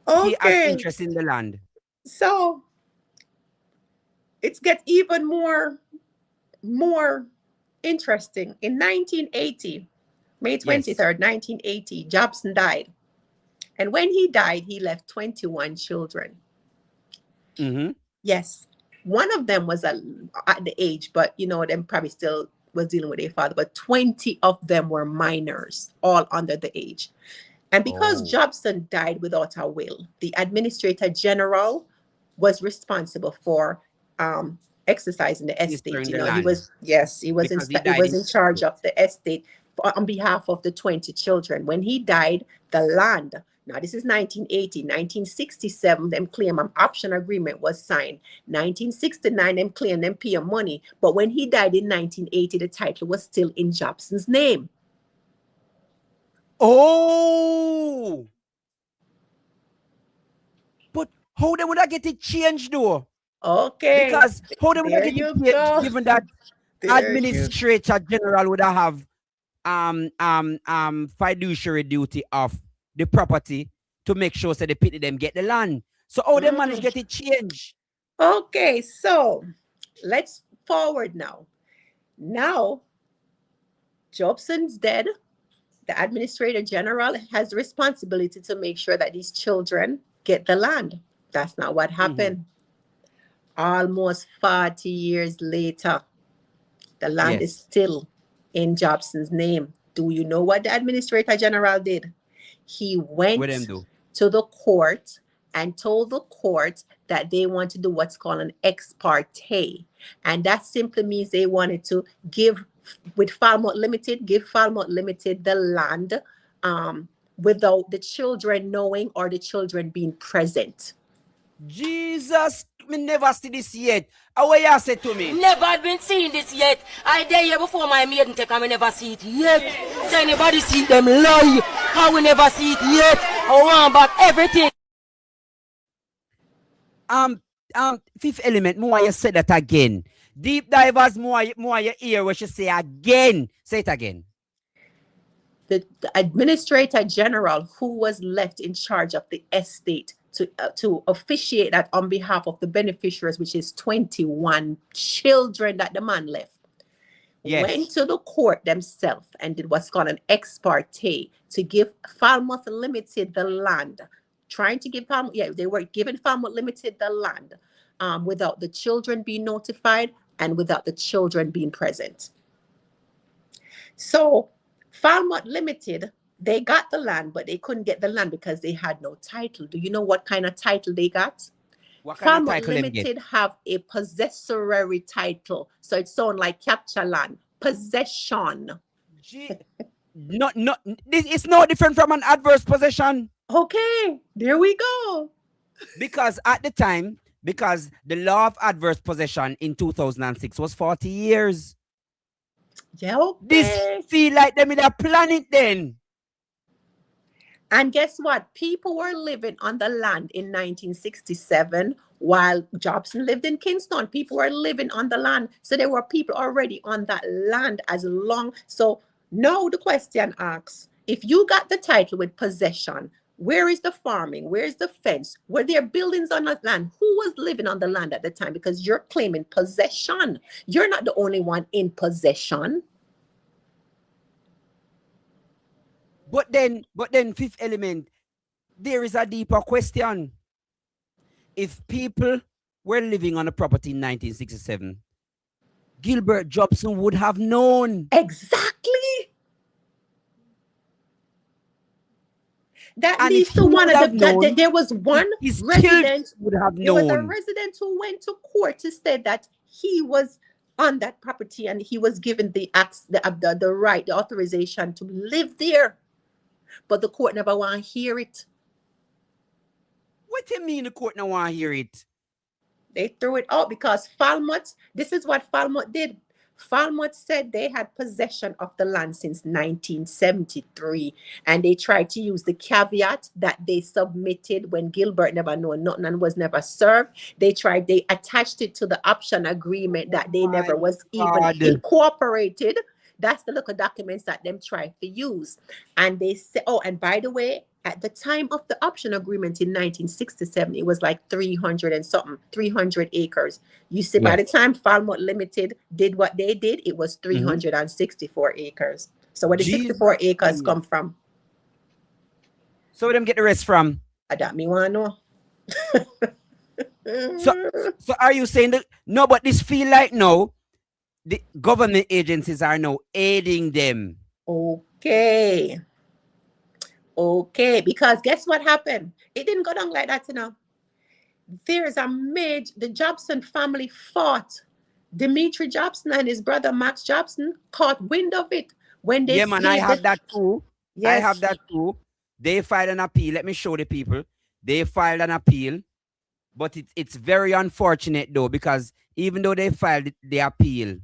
he has interest in the land? So it gets even more interesting. In 1980, May 23rd, 1980, Jobson died. And when he died, he left 21 children. Yes. One of them was at the age, but you know, them probably still was dealing with their father. But 20 of them were minors, all under the age. And because Jobson died without a will, the administrator general was responsible for exercising the estate. You know, he was he was in charge of the estate on behalf of the 20 children. When he died, the land. Now, this is 1980. 1967, them claim an option agreement was signed. 1969, them claim them pay money. But when he died in 1980, the title was still in Jobson's name. Oh! But how they would I get it changed though? Okay. Because how they would I get it changed given that administrator general would have fiduciary duty of the property to make sure so the people them get the land. So how they manage to get it changed? Okay, so let's forward now. Now, Jobson's dead. The administrator general has the responsibility to make sure that these children get the land. That's not what happened. Almost 40 years later, the land is still in Jobson's name. Do you know what the administrator general did? He went to the court and told the court that they want to do what's called an ex parte. And that simply means they wanted to give, with Falmouth Limited, give Falmouth Limited the land without the children knowing or the children being present. Jesus, me never see this yet. How you say to me? Never had been seeing this yet. I there here before my maiden take and we never see it yet. So anybody see them lie? How we never see it yet? I want back everything. Fifth Element, more you said that again. Deep divers, more you hear what you say again. Say it again. The administrator general who was left in charge of the estate to officiate that on behalf of the beneficiaries, which is 21 children that the man left, went to the court themselves and did what's called an ex parte to give Falmouth Limited the land. Trying to give Falmouth, they were giving Falmouth Limited the land without the children being notified and without the children being present. So Falmouth Limited, they got the land, but they couldn't get the land because they had no title. Do you know what kind of title they got? What kind Falmouth of title Limited have a possessory title. So it sounds like capture land. Possession. It's no different from an adverse possession. Okay, there we go. Because at the time, because the law of adverse possession in 2006 was 40 years. Yeah, okay. This feel like them in a planet then. And guess what? People were living on the land in 1967 while Jobson lived in Kingston. People were living on the land. So there were people already on that land as long. So now the question asks, if you got the title with possession, where is the farming? Where is the fence? Were there buildings on that land? Who was living on the land at the time? Because you're claiming possession. You're not the only one in possession. But then, Fifth Element, there is a deeper question. If people were living on a property in 1967, Gilbert Jobson would have known. Exactly. That And leads if to he one would of have the, known, there was one his resident would have there was a known. resident who went to court to say that he was on that property and he was given the right, the authorization to live there. But the court never want to hear it. What do you mean the court don't want to hear it? They threw it out because Falmouth, this is what Falmouth did. Falmouth said they had possession of the land since 1973, and they tried to use the caveat that they submitted when Gilbert never knew nothing and was never served. They attached it to the option agreement that they never was even incorporated. That's the little documents that them tried to use. And they said, oh, and by the way, at the time of the option agreement in 1967, it was like 300 and something, 300 acres. You see, by the time Falmouth Limited did what they did, it was 364 acres. So where the 64 acres come from? So where them get the rest from? That me want to know. So are you saying that no? But this feel like no, the government agencies are now aiding them. Okay. Okay, because guess what happened? It didn't go down like that, you know. There's a major, the Jobson family fought. Dimitri Jobson and his brother Max Jobson caught wind of it when they Yeah, man, I have that too. Yes. I have that too. They filed an appeal. Let me show the people. They filed an appeal, but it's very unfortunate though, because even though they filed the appeal,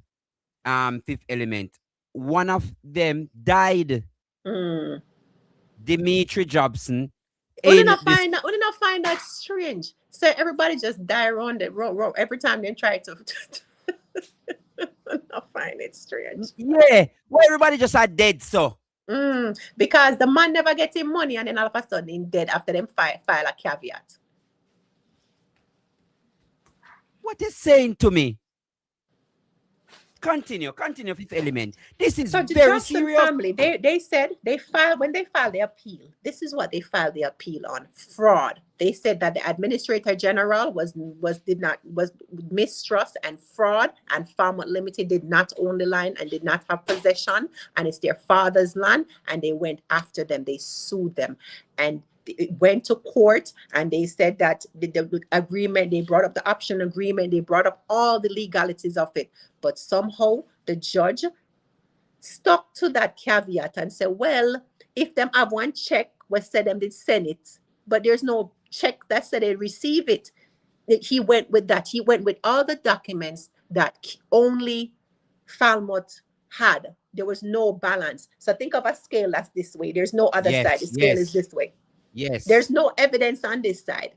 Fifth Element, one of them died. Dimitri Jobson. We not find that strange. So everybody just die around the road every time they try to. I find it strange. Yeah, well, everybody just are dead, so. Because the man never gets him money, and then all of a sudden he's dead after them file a caveat. What is saying to me? Continue, Fifth Element. This is So the very Jobson serious. family, they said when they filed the appeal, this is what they filed the appeal on: fraud. They said that the Administrator General was mistrust and fraud, and Farmouth Limited did not own the land and did not have possession, and it's their father's land, and they went after them. They sued them, and it went to court, and they said that the agreement, they brought up the option agreement, they brought up all the legalities of it, but somehow the judge stuck to that caveat and said, well, if them have one check where said them did send it, but there's no check that said they receive it. He went with that. He went with all the documents that only Falmouth had. There was no balance. So think of a scale that's this way. There's no other side. The scale is this way. Yes. There's no evidence on this side.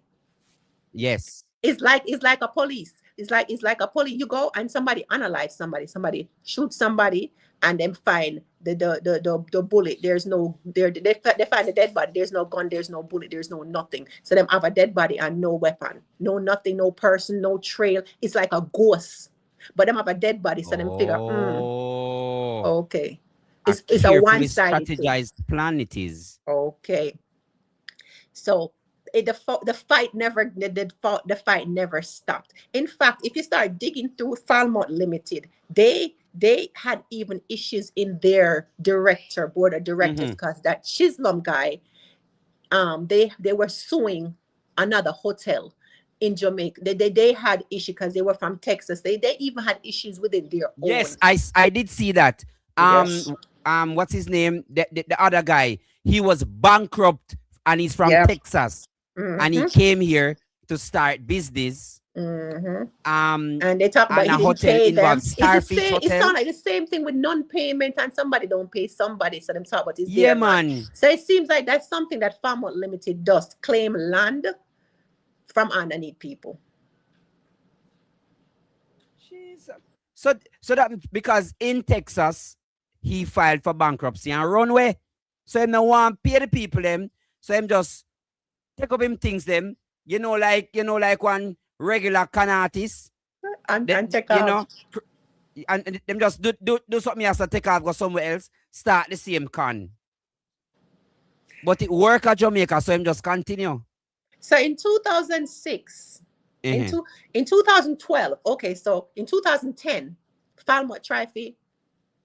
Yes. It's like a police. It's like a police. You go and somebody analyze somebody shoot somebody, and then find the bullet. There's no they find the dead body. There's no gun. There's no bullet. There's no nothing. So them have a dead body and no weapon, no nothing, no person, no trail. It's like a ghost. But them have a dead body. So them figure, okay, it's a one-sided strategized plan. It is okay. So the fight never stopped. In fact, if you start digging through Falmouth Limited, they had even issues in their board of directors, because that Chisholm guy, they were suing another hotel in Jamaica. They had issues because they were from Texas. They even had issues within their own. Yes, I did see that. Yes. What's his name? The other guy. He was bankrupt and he's from Texas. And he came here to start business. And they talk about a hotel involved Starfish Hotel. It sounds like the same thing with non-payment, and somebody don't pay somebody, so them talk about it's yeah, their man. So it seems like that's something that Farmouth Limited does: claim land from underneath people. So that because in Texas he filed for bankruptcy and run away. So him no want pay the people them. So him just take up him things them. Like one regular can artist. And take off. And them just do something else and take off, go somewhere else, start the same con. But it work at Jamaica, so him just continue. So in 2006, in 2012, okay, so in 2010, Falmouth Tri-Fi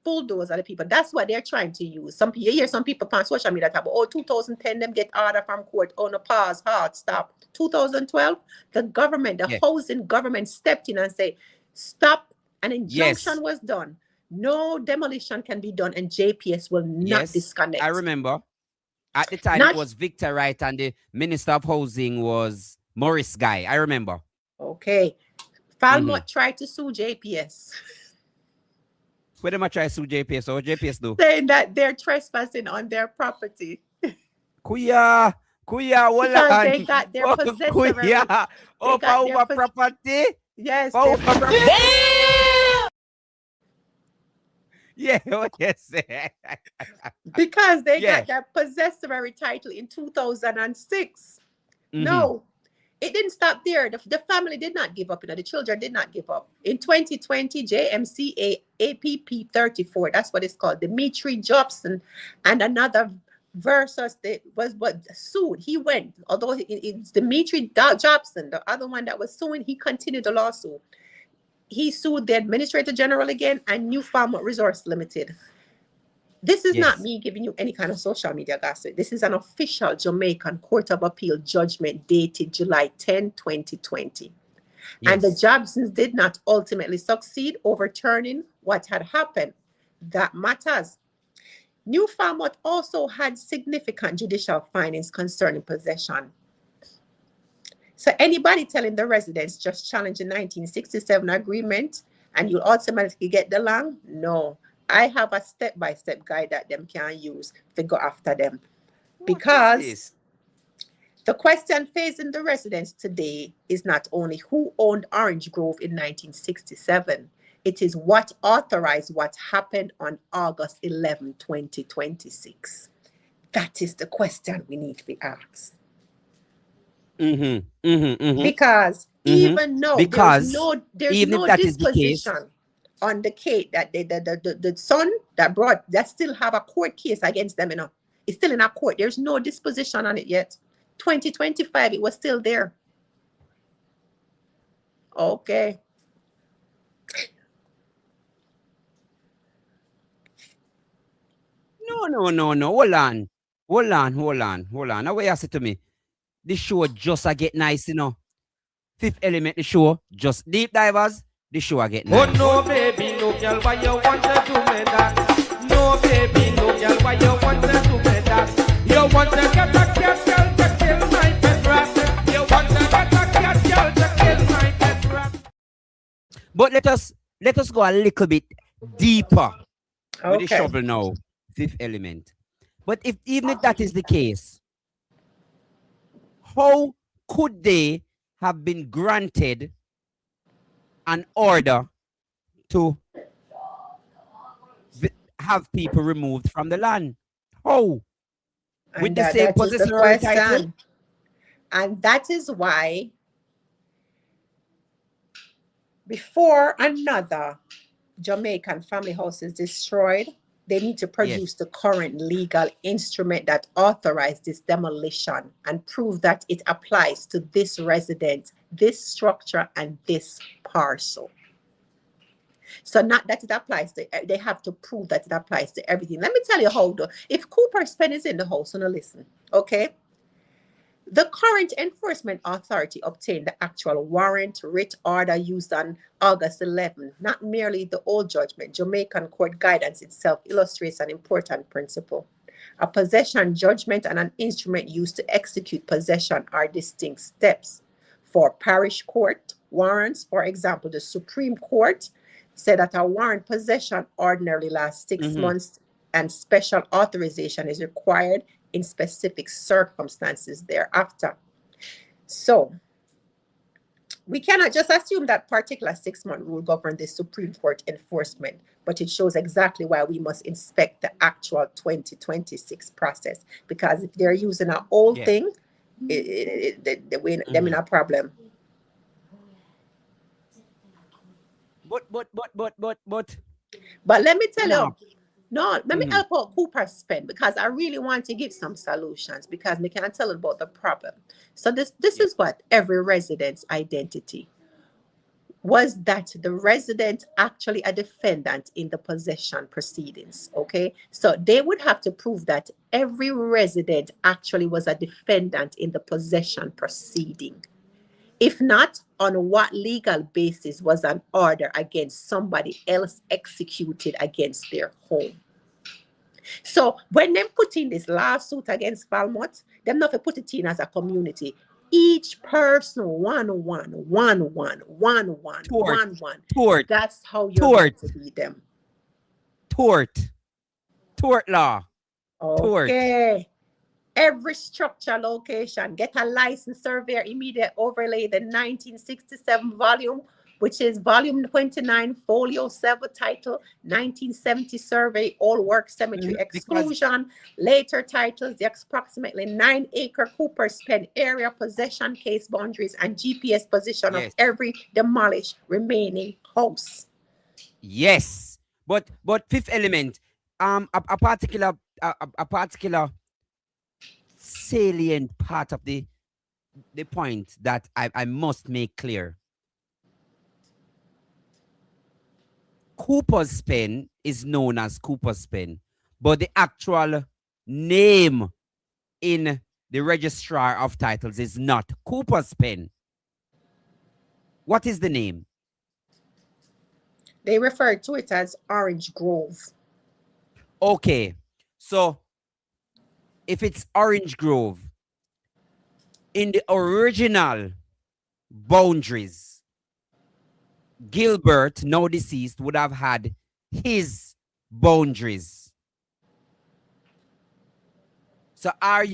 bulldoze other people. That's what they're trying to use. You hear some people on social media talk about, 2010, them get order from court. Oh, no, pause, hard, stop. 2012, the housing government stepped in and said, stop. An injunction was done. No demolition can be done, and JPS will not disconnect. I remember. At the time, it was Victor Wright, and the Minister of Housing was Morris Guy. I remember. Okay. Falmouth tried to sue JPS. Where them try to sue JPS? Or what JPS do? Saying that they're trespassing on their property. Kuya, because they got their possessory. Kuya, over property? Yes. Yeah, what you say? Because they got their possessory title in 2006. No, it didn't stop there. The family did not give up. The children did not give up. In 2020, JMCA APP 34, that's what it's called, Dimitri Jobson and another versus the was what sued. He went, although it's Dimitri Jobson, the other one that was suing, he continued the lawsuit. He sued the Administrator General again and New Farm Resource Limited. This is not me giving you any kind of social media gossip. This is an official Jamaican Court of Appeal judgment dated July 10, 2020. And the Jobsons did not ultimately succeed overturning what had happened. That matters. New Falmouth also had significant judicial findings concerning possession. So anybody telling the residents just challenge the 1967 agreement and you'll ultimately get the land? No. I have a step-by-step guide that them can use to go after them. Because the question facing the residents today is not only who owned Orange Grove in 1967, it is what authorized what happened on August 11, 2026. That is the question we need to ask. Because even though there's no disposition on the case that the son that still have a court case against them, it's still in a court. There's no disposition on it yet. 2025, it was still there. Okay. No. Hold on. Now what you say to me? The show just a get nice, Fifth Element, the show just deep divers. The show a get nice. Oh no, baby, no girl, why you want to do me that? No, baby, no girl, why you want to do me that? You want to get a cat girl to kill my pet rat. You want to get a cat girl to kill my pet rat. But let us go a little bit deeper with the shovel now. Fifth Element. But even if that is the case, how could they have been granted an order to have people removed from the land? How? With the same possessory title? And that is why before another Jamaican family house is destroyed, they need to produce the current legal instrument that authorized this demolition and prove that it applies to this residence, this structure, and this parcel. So not that it applies to, they have to prove that it applies to everything. Let me tell you how, if Cooper's pen is in the house, so now listen, okay? The current enforcement authority obtained the actual warrant writ order used on August 11. Not merely the old judgment. Jamaican court guidance itself illustrates an important principle. A possession judgment and an instrument used to execute possession are distinct steps. For parish court warrants, for example, the Supreme Court said that a warrant possession ordinarily lasts 6 months and special authorization is required in specific circumstances thereafter. So we cannot just assume that particular 6-month rule govern the Supreme Court enforcement, but it shows exactly why we must inspect the actual 2026 process. Because if they're using an old thing, they're in a problem. But let me tell you. No, let me help out Cooper spend, because I really want to give some solutions, because we can't tell about the problem. So this is what every resident's identity was, that the resident actually a defendant in the possession proceedings. Okay, so they would have to prove that every resident actually was a defendant in the possession proceeding. If not, on what legal basis was an order against somebody else executed against their home? So when them put in this lawsuit against Falmouth, them not to put it in as a community. Each person, one. That's how you're going to be them. Tort law. Okay. Every structure location, get a licensed surveyor, immediate overlay the 1967 volume, which is volume 29, folio 7, title 1970 survey, all work cemetery exclusion, later titles, the approximately 9-acre Cooper's Pen area, possession case boundaries, and GPS position of every demolished remaining house. Yes, but Fifth Element, a particular salient part of the point that I must make clear. Cooper's pen is known as Cooper's pen, but the actual name in the registrar of titles is not Cooper's pen. What is the name? They refer to it as Orange Grove. Okay, so if it's Orange Grove, in the original boundaries, Gilbert, now deceased, would have had his boundaries. So are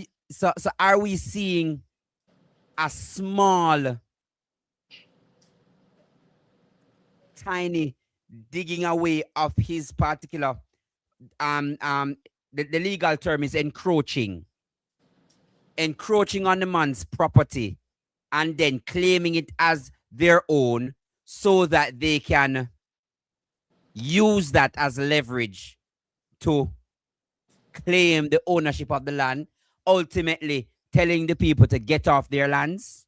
we seeing a small, tiny digging away of his particular the legal term is encroaching on the man's property and then claiming it as their own so that they can use that as leverage to claim the ownership of the land, ultimately telling the people to get off their lands?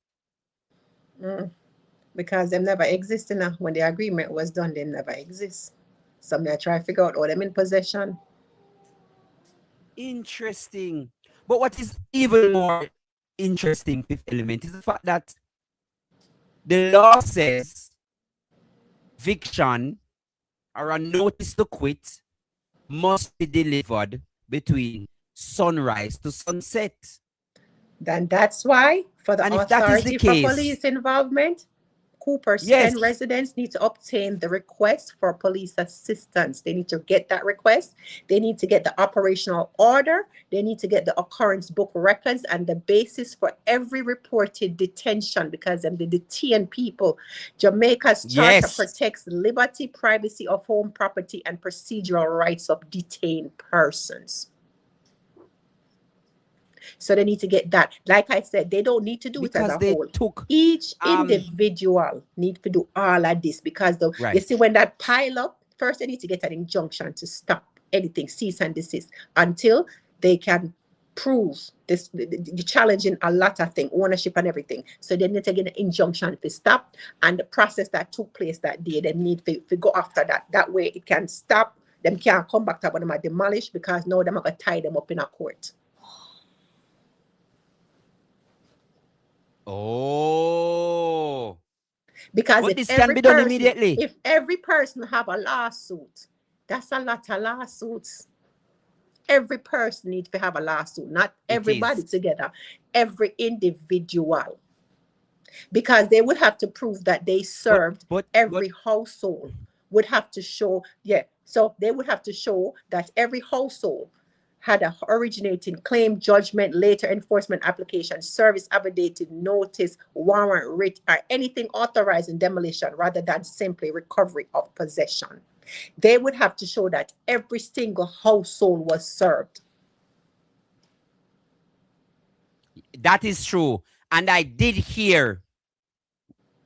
Because them never existed now. When the agreement was done, they never exist. So I try to figure out all them in possession. Interesting. But what is even more interesting, fifth element, is the fact that the law says eviction or a notice to quit must be delivered between sunrise to sunset. Then that's why, for the authority for police involvement, Cooper's Pen residents need to obtain the request for police assistance. They need to get that request. They need to get the operational order. They need to get the occurrence book records and the basis for every reported detention, because they detain people. Jamaica's charter protects liberty, privacy of home property, and procedural rights of detained persons. So they need to get that. Like I said, they don't need to do it as a whole. Each individual needs to do all of this, because you see, when that pile up, first they need to get an injunction to stop anything, cease and desist, until they can prove this, the challenging a lot of things, ownership and everything. So they need to get an injunction to stop, and the process that took place that day, they need to go after that. That way it can stop. Them can't come back to when them are demolished, because now them are going to tie them up in a court. Oh, because this can be done immediately. If every person have a lawsuit, that's a lot of lawsuits. Every person needs to have a lawsuit, not everybody together, every individual, because they would have to prove that they served every household. Would have to show, so they would have to show that every household had a originating claim, judgment, later enforcement application, service abrogated notice, warrant, writ, or anything authorizing demolition rather than simply recovery of possession. They would have to show that every single household was served. That is true. And I did hear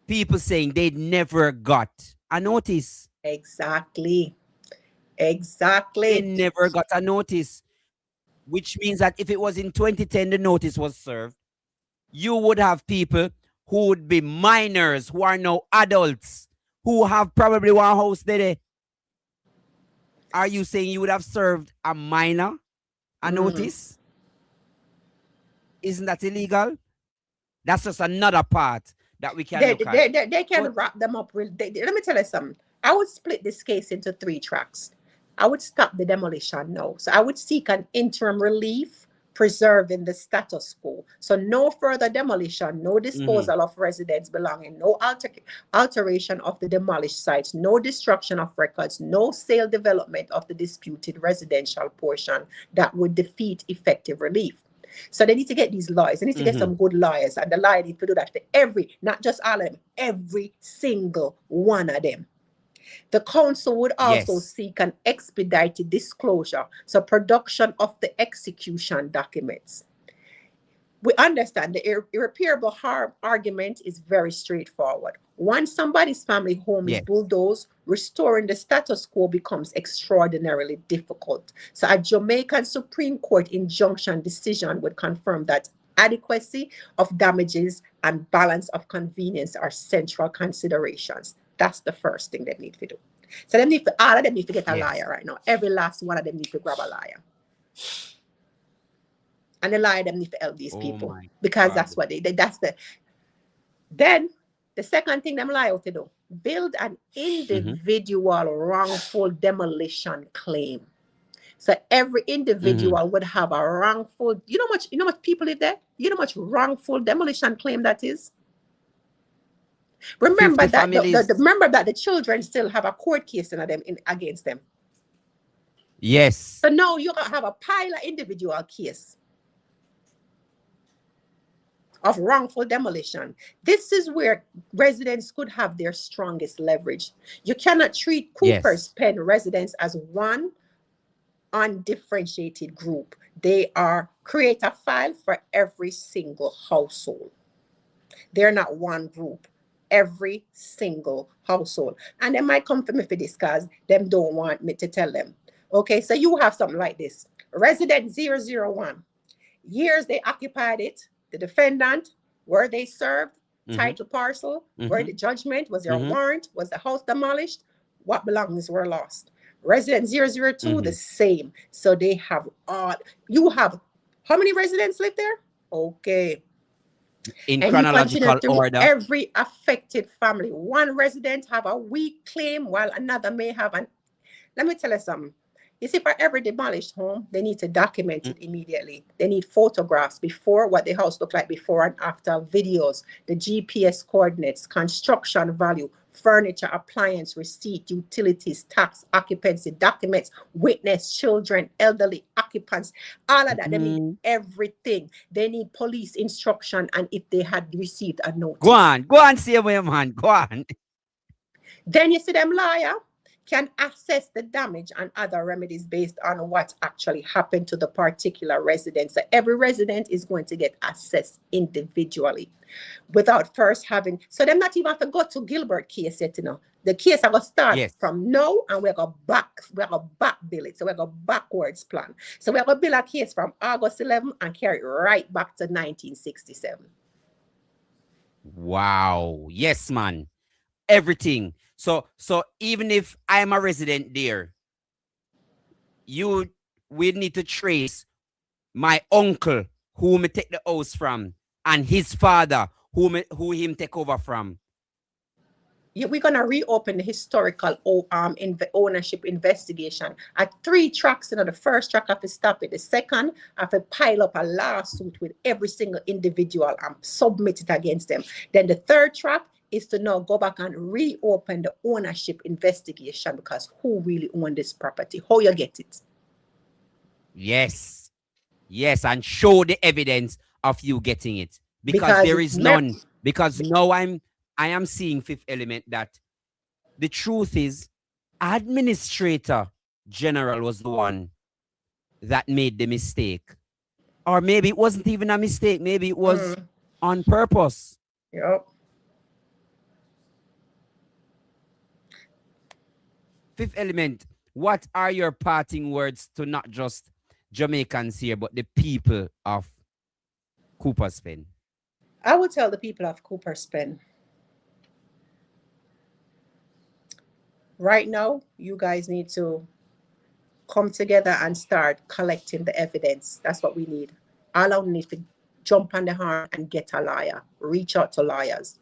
people saying they never got a notice. Exactly. They never got a notice. Which means that if it was in 2010, the notice was served, you would have people who would be minors, who are now adults, who have probably one house there. Are you saying you would have served a minor a notice? Isn't that illegal? That's just another part that we can look at. They can wrap them up. Let me tell you something. I would split this case into 3 tracks. I would stop the demolition now. So I would seek an interim relief, preserving the status quo. So no further demolition, no disposal of residents belonging, no alteration of the demolished sites, no destruction of records, no sale development of the disputed residential portion that would defeat effective relief. So they need to get these lawyers. They need to get some good lawyers. And the lawyer needs to do that for not just all of them, every single one of them. The council would also seek an expedited disclosure, so production of the execution documents. we understand the irreparable harm argument is very straightforward. Once somebody's family home is bulldozed, restoring the status quo becomes extraordinarily difficult. So a Jamaican Supreme Court injunction decision would confirm that adequacy of damages and balance of convenience are central considerations. That's the first thing they need to do. So all of them need to get a liar right now. Every last one of them need to grab a liar. And the liar them need to help these people. Because that's what Then the second thing them liar to do, build an individual wrongful demolition claim. So every individual would have a wrongful, you know much people live there? You know much wrongful demolition claim that is? Remember that remember that the children still have a court case against them. Yes. So now you have a pile of individual case of wrongful demolition. This is where residents could have their strongest leverage. You cannot treat Cooper's Pen residents as one undifferentiated group. They create a file for every single household. They're not one group. Every single household. And they might come to me for this because them don't want me to tell them. Okay, so you have something like this. Resident 001. Years they occupied it. The defendant, were they served? Title parcel? Were the judgment? Was there a warrant? Was the house demolished? What belongings were lost? Resident 002, the same. So they have you have, how many residents live there? Okay. In chronological order. Every affected family. One resident have a weak claim while another may have an. Let me tell you something. You see, for every demolished home, they need to document it immediately. They need photographs before, what the house looked like before and after, videos, the GPS coordinates, construction value, furniture, appliance, receipt, utilities, tax, occupancy, documents, witness, children, elderly, occupants, all of that. They need everything. They need police instruction and if they had received a notice. Go on, say away, man. Go on. Then you see them liar can assess the damage and other remedies based on what actually happened to the particular resident. So every resident is going to get assessed individually without first having, so them not even have to go to Gilbert case yet, The case are going to start from now and we're going to back bill it. So we're going to backwards plan. So we're going to build a case from August 11 and carry it right back to 1967. Wow. Yes, man. Everything. So even if I'm a resident there, we need to trace my uncle who me take the house from and his father who him take over from. Yeah, we're gonna reopen the historical ownership investigation at 3 tracks. The first track have to stop it. The second have to pile up a lawsuit with every single individual and submit it against them. Then the third track is to now go back and reopen the ownership investigation because who really owned this property? How you get it? Yes, and show the evidence of you getting it because there is none. Because now I am seeing Fifth Element that the truth is, Administrator General was the one that made the mistake, or maybe it wasn't even a mistake. Maybe it was on purpose. Yep. Fifth Element, what are your parting words to not just Jamaicans here, but the people of Cooper's Pen? I would tell the people of Cooper's Pen, right now, you guys need to come together and start collecting the evidence. That's what we need. All I need to jump on the horn and get a lawyer. Reach out to lawyers.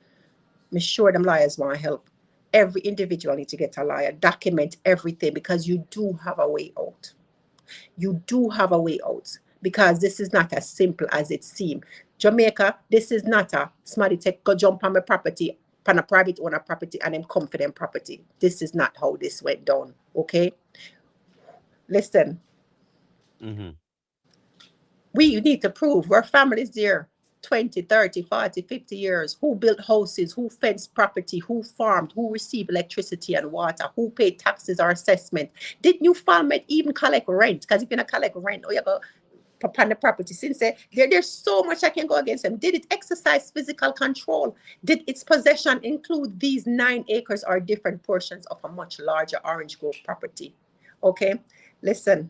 I'm sure them lawyers want to help. Every individual needs to get a lawyer. Document everything because you do have a way out. You do have a way out because this is not as simple as it seems. Jamaica, this is not a somebody go jump on my property, on a private owner property and then come for them property. This is not how this went down, okay? Listen. We need to prove we're families there 20, 30, 40, 50 years, who built houses, who fenced property, who farmed, who received electricity and water, who paid taxes or assessment. Did New Farmette even collect rent? Because if you're not collect rent, you go upon the property. Since there's so much I can go against them. Did it exercise physical control? Did its possession include these 9 acres or different portions of a much larger Orange Grove property? Okay, listen.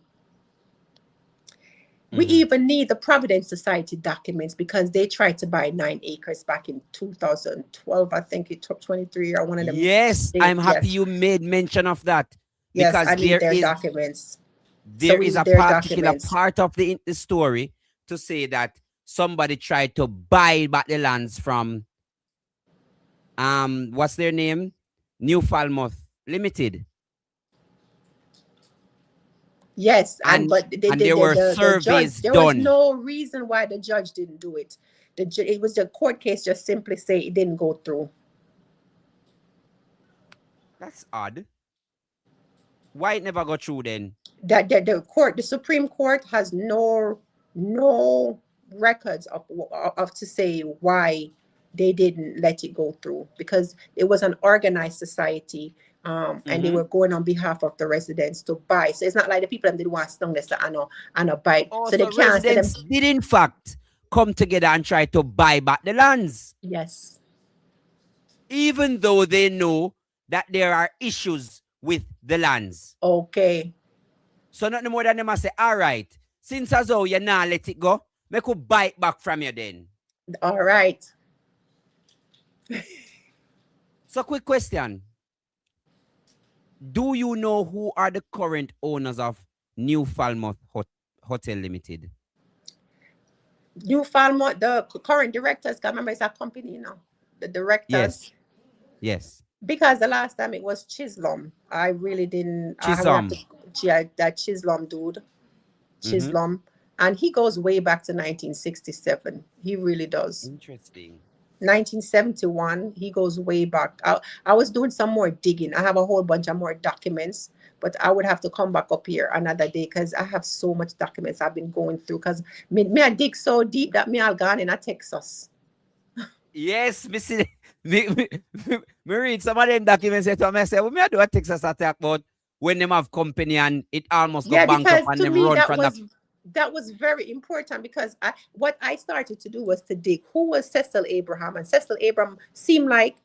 We even need the Providence Society documents because they tried to buy 9 acres back in 2012. I think it took 23 or one of them. Yes, I'm happy you made mention of that. Yes, Because I need their documents. There is a particular part of the story to say that somebody tried to buy back the lands from what's their name? New Falmouth Limited. Yes, but there were surveys there done. was no reason why the judge didn't do it. It was the court case just simply say it didn't go through. That's odd. Why it never got through then? That the Supreme Court has no records of to say why they didn't let it go through, because it was an organized society. And they were going on behalf of the residents to buy. So it's not like the people that didn't want to this and a buy. Oh, so they can't residents did in fact come together and try to buy back the lands. Yes. Even though they know that there are issues with the lands. Okay. So nothing more than them must say, all right, since as though you now let it go, we could buy it back from you then. All right. So quick question. Do you know who are the current owners of New Falmouth Hotel Limited? New Falmouth, the current directors, I remember it's a company now. The directors. Yes. Yes. Because the last time it was Chisholm. I really didn't. Chisholm. That Chisholm dude. Chisholm. And he goes way back to 1967. He really does. Interesting. 1971, he goes way back. I was doing some more digging. I have a whole bunch of more documents, but I would have to come back up here another day because I have so much documents I've been going through, because me I dig so deep that me all gone in Texas. Yes, me read some of them documents to myself, well, me I do a Texas attack about when them have company and it almost go bankrupt and them run from that was very important, because what I started to do was to dig who was Cecil Abraham. And Cecil Abraham seemed like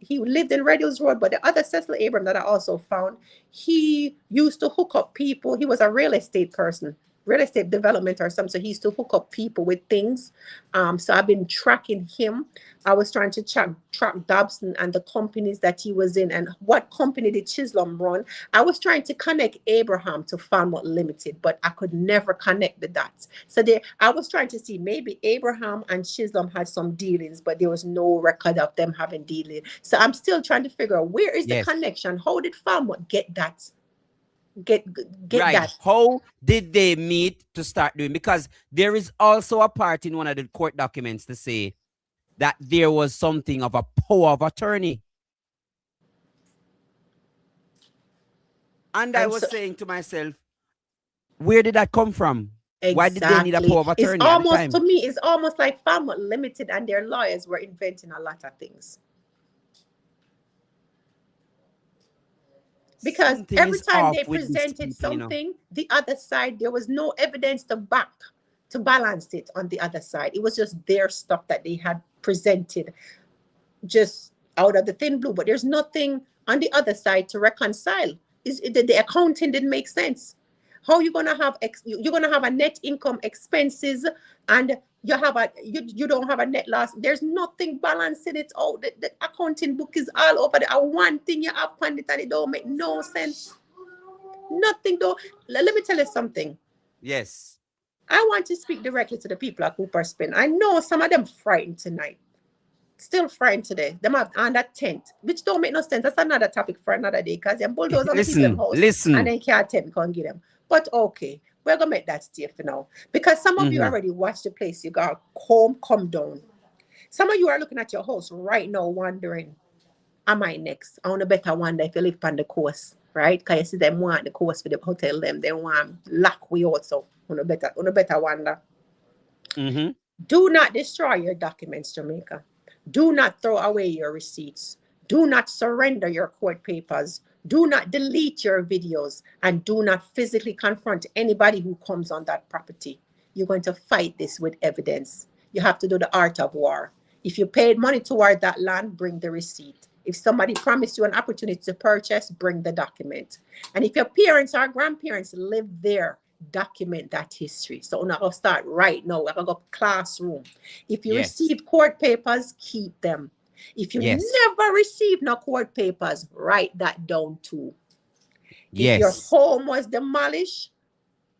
he lived in Red Hills Road, but the other Cecil Abraham that I also found, he used to hook up people. He was a real estate person, real estate development or something. So he used to hook up people with things. So I've been tracking him. I was trying to track Jobson and the companies that he was in, and what company did Chisholm run. I was trying to connect Abraham to Falmouth Limited, but I could never connect the dots. So I was trying to see maybe Abraham and Chisholm had some dealings, but there was no record of them having dealings. So I'm still trying to figure out where is the connection. How did Falmouth get that? Get right. that. How did they meet to start doing? Because there is also a part in one of the court documents to say that there was something of a power of attorney. And I was saying to myself, where did that come from? Exactly. Why did they need a power of attorney? It's almost, to me, it's almost like Falmouth Limited and their lawyers were inventing a lot of things. Because every time they presented something, the other side, there was no evidence to balance it on the other side. It was just their stuff that they had presented just out of the thin blue. But there's nothing on the other side to reconcile. The accounting didn't make sense. How you gonna have you're gonna have a net income expenses and you don't have a net loss? There's nothing balancing it out. The accounting book is all over the one thing you have on it and it don't make no sense. Nothing though. Let me tell you something. Yes. I want to speak directly to the people at Cooper Spin. I know some of them frightened tonight. Still frightened today. Them have on that tent, which don't make no sense. That's another topic for another day, because them bulldoze on the people's house and then can't tent can't get them. But okay, we're gonna make that stay for now. Because some of you already watched the place. You got home, come down. Some of you are looking at your house right now wondering, am I next? I want to better wonder if you live on the coast, right? Because you see them want the coast for the hotel, they want lock we also. On a better wonder. Do not destroy your documents, Jamaica. Do not throw away your receipts. Do not surrender your court papers. Do not delete your videos, and do not physically confront anybody who comes on that property. you're going to fight this with evidence. You have to do the art of war. If you paid money toward that land, bring the receipt. If somebody promised you an opportunity to purchase, bring the document. And if your parents or grandparents live there, document that history. So we're not going to start right now. We're going to go classroom. If you receive court papers, keep them. If you never receive no court papers, write that down too. If your home was demolished,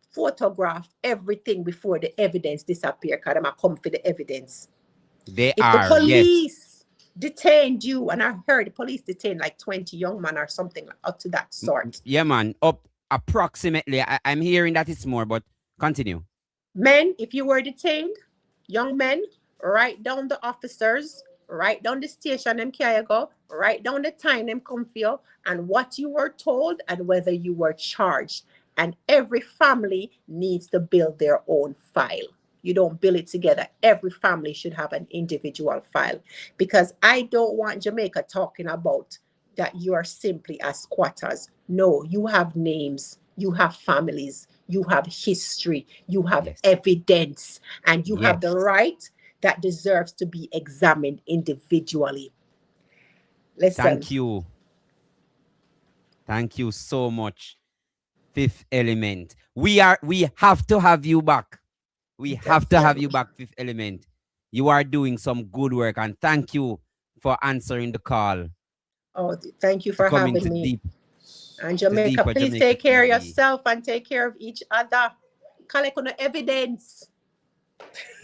photograph everything before the evidence disappear, because I'm come for the evidence. If the police detained you, and I heard the police detained like 20 young men or something up to that sort. Yeah, man. Up approximately. I'm hearing that it's more, but continue. Men, if you were detained, young men, write down the officers, write down the station them carry go, write down the time them come for you, and what you were told and whether you were charged. And every family needs to build their own file. You don't build it together. Every family should have an individual file, because I don't want Jamaica talking about that you are simply as squatters. No, you have names, you have families, you have history, you have evidence, and you have the right that deserves to be examined individually. Listen. Thank you. Thank you so much, Fifth Element. We have to have you back. We have to have you back, Fifth Element. You are doing some good work, and thank you for answering the call. Oh, thank you for having me. And Jamaica, please Jamaica take care TV. of yourself and take care of each other. Collect on the evidence.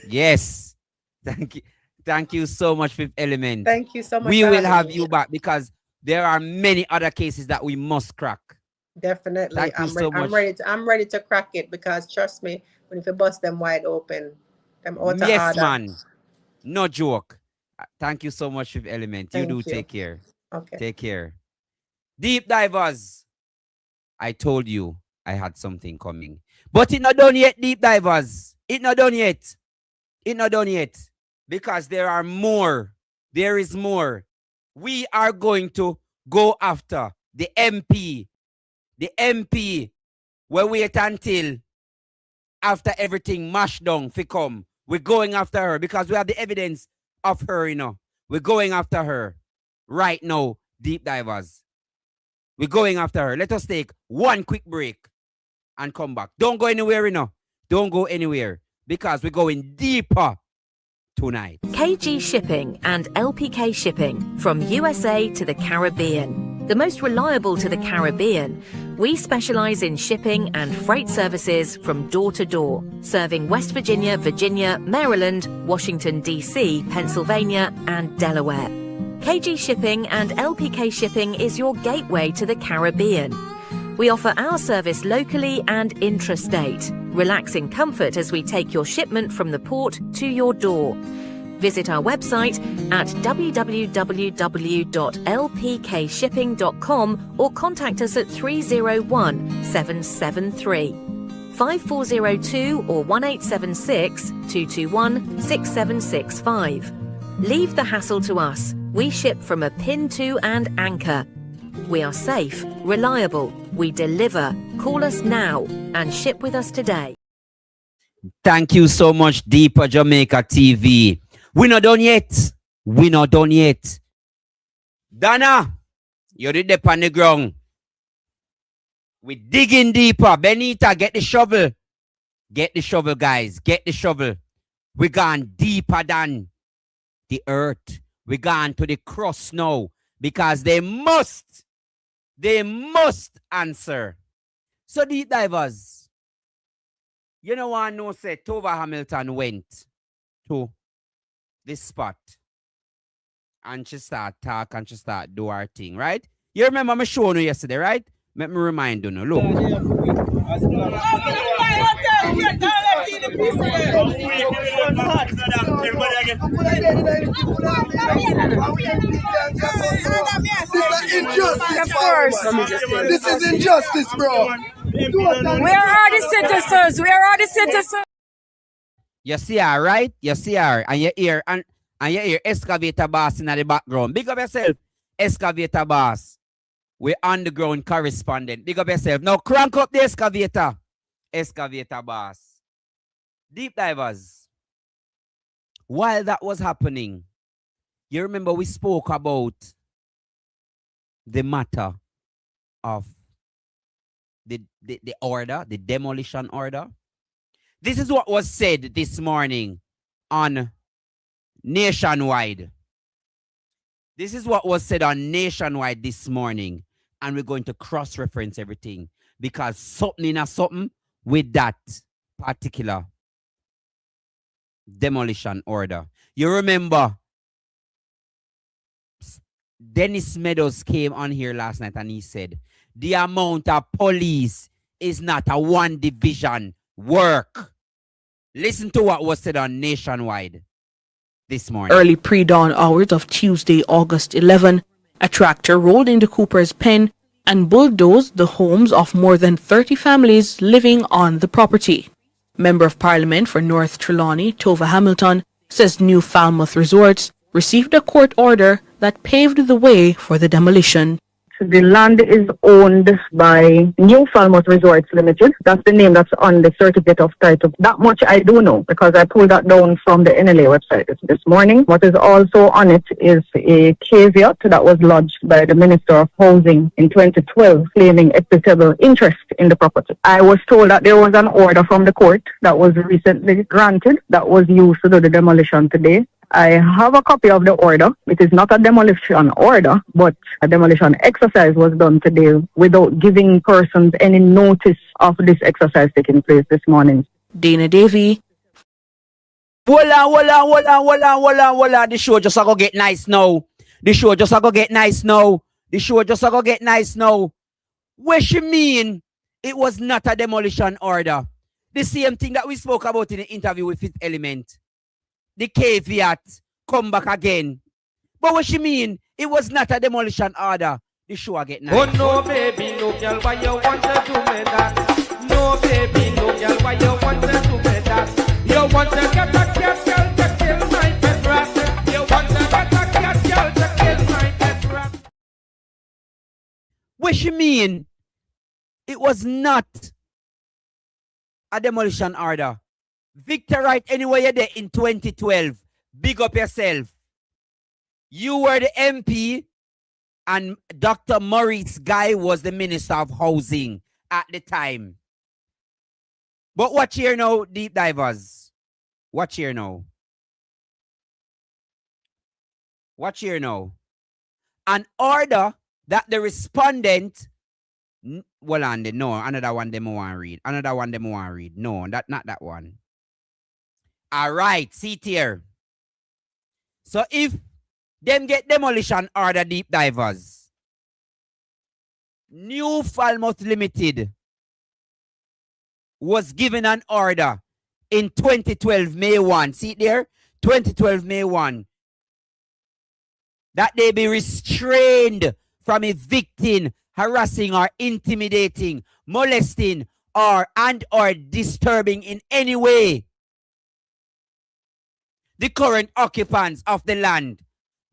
Yes. Thank you. Thank you so much, Fifth Element. Thank you so much. We will have you back, because there are many other cases that we must crack. Definitely. Thank you so much. I'm ready to crack it, because trust me, when if you bust them wide open, them out of Yes, order. man. No joke. Thank you so much, Fifth Element. Thank you you. take care. Okay. Take care. Deep divers. I told you I had something coming. But it not done yet, deep divers. It not done yet. It not done yet. Because there are more. There is more. We are going to go after the MP. The MP. We'll wait until after everything mashed down fi come. We're going after her because we have the evidence of her, you know. We're going after her right now, deep divers. We're going after her. Let us take one quick break and come back. Don't go anywhere, you know. Don't go anywhere, because we're going deeper tonight. KG Shipping and LPK Shipping, from USA to the Caribbean. The most reliable to the Caribbean, we specialize in shipping and freight services from door to door, serving West Virginia, Virginia, Maryland, Washington, D.C., Pennsylvania, and Delaware. KG Shipping and LPK Shipping is your gateway to the Caribbean. We offer our service locally and intrastate. Relax in comfort as we take your shipment from the port to your door. Visit our website at www.lpkshipping.com or contact us at 301-773-5402 or 1876-221-6765. Leave the hassle to us. We ship from a pin to and anchor. We are safe, reliable, we deliver. Call us now and ship with us today. Thank you so much, Deeper Jamaica TV. We're not done yet. We're not done yet. Dana, you're the dip on the ground. We're digging deeper. Benita, get the shovel. Get the shovel, guys. Get the shovel. We're gone deeper than the earth. We're gone to the cross now, because they must answer. So, deep divers, you know what I know, say Tova Hamilton went to this spot and she start talk and she start do her thing, right? You remember me showing you yesterday, right? Let me remind you now. Look. This is injustice, bro. Where are the citizens? Where are the citizens? You see her, right? You see her, and you hear excavator boss in the background. Big up yourself, excavator boss. We're underground correspondent. Big up yourself. Now crank up the excavator. Excavator boss. Deep divers, while that was happening, you remember we spoke about the matter of the order, the demolition order. This is what was said this morning on Nationwide. This is what was said on Nationwide this morning. And we're going to cross-reference everything because something in a something with that particular demolition order. You remember Dennis Meadows came on here last night and he said the amount of police is not a one division work. Listen to what was said on Nationwide this morning. Early pre-dawn hours of Tuesday, August 11, a tractor rolled into Cooper's Pen and bulldozed the homes of more than 30 families living on the property. Member of Parliament for North Trelawney, Tova Hamilton, says New Falmouth Resorts received a court order that paved the way for the demolition. The land is owned by New Falmouth Resorts Limited. That's the name that's on the certificate of title. That much I do know because I pulled that down from the NLA website this morning. What is also on it is a caveat that was lodged by the Minister of Housing in 2012 claiming equitable interest in the property. I was told that there was an order from the court that was recently granted that was used to do the demolition today. I have a copy of the order. It is not a demolition order, but a demolition exercise was done today without giving persons any notice of this exercise taking place this morning. Dana Davy. Voila. The show just go get nice now. The show just go get nice now. What she mean? It was not a demolition order. The same thing that we spoke about in the interview with Fifth Element. The caveat come back again. But what she mean? It was not a demolition order. The show get nice. Oh no, baby, no girl, why you want to do me that? No, baby, no girl, why you want to do me that? You want to get a cat girl to kill my pet rat. You want to get a cat girl to kill my pet rat. What she mean? It was not a demolition order. Victor Wright, anywhere you're there in 2012, big up yourself. You were the MP and Dr. Maurice Guy was the Minister of Housing at the time. But watch here now, deep divers. Watch here now. An order that the respondent well on the no, another one them want read. No, not that one. All right, see it here. So if them get demolition order, deep divers, New Falmouth Limited was given an order in 2012 May 1. See it there? 2012 May 1. That they be restrained from evicting, harassing, or intimidating, molesting, or disturbing in any way the current occupants of the land,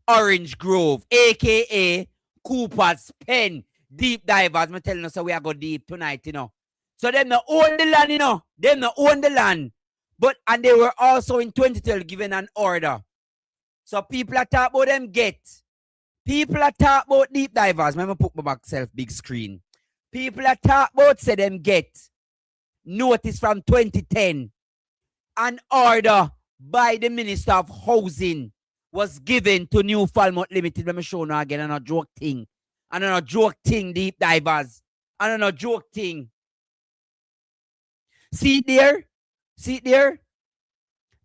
Orange Grove, aka Cooper's Pen, deep divers. I'm telling you, so we are go deep tonight, you know. So them not own the land, you know. Them not own the land. And they were also in 2012 given an order. So people are talking about them get. People are talking about deep divers. I'm going to put my back self big screen. People are talking about say them get notice from 2010. An order by the Minister of Housing was given to New Falmouth Limited. Let me show you again. And a joke thing. Deep divers. And a joke thing. See there?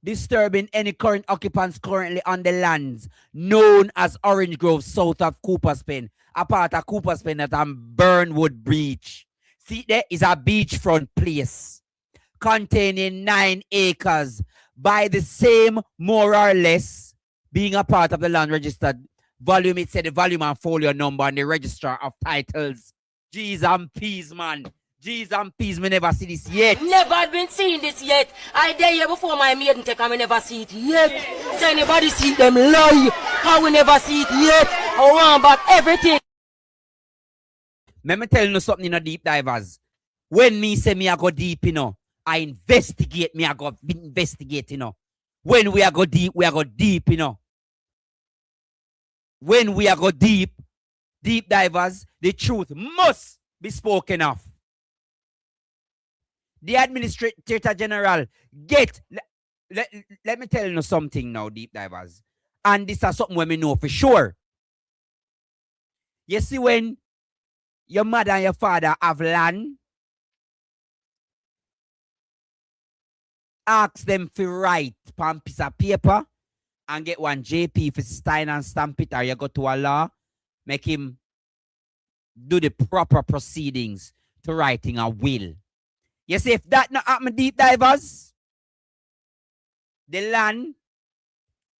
Disturbing any current occupants currently on the lands known as Orange Grove, south of Cooper's Pen, a part of Cooper's Pen that Burnwood Beach. See, there is a beachfront place containing 9 acres by the same, more or less, being a part of the land registered volume. It said the volume and folio number and the registrar of titles. G's and P's, man. G's and P's, me never see this yet. Never been seeing this yet. I dare you before my maiden take and me never see it yet. So anybody see them lie. How we never see it yet. I want back everything. Let me tell you something, you know, deep divers. When me say me I go deep, you know, I investigate, me I go investigate, you know. When we are go deep, you know. When we are go deep divers, the truth must be spoken of. The Administrator General let me tell you something now, deep divers. And this is something we know for sure. You see, when your mother and your father have land, ask them to write on a piece of paper and get one JP for sign and stamp it, or you go to a law, make him do the proper proceedings to writing a will. You see, if that not happen, deep divers, the land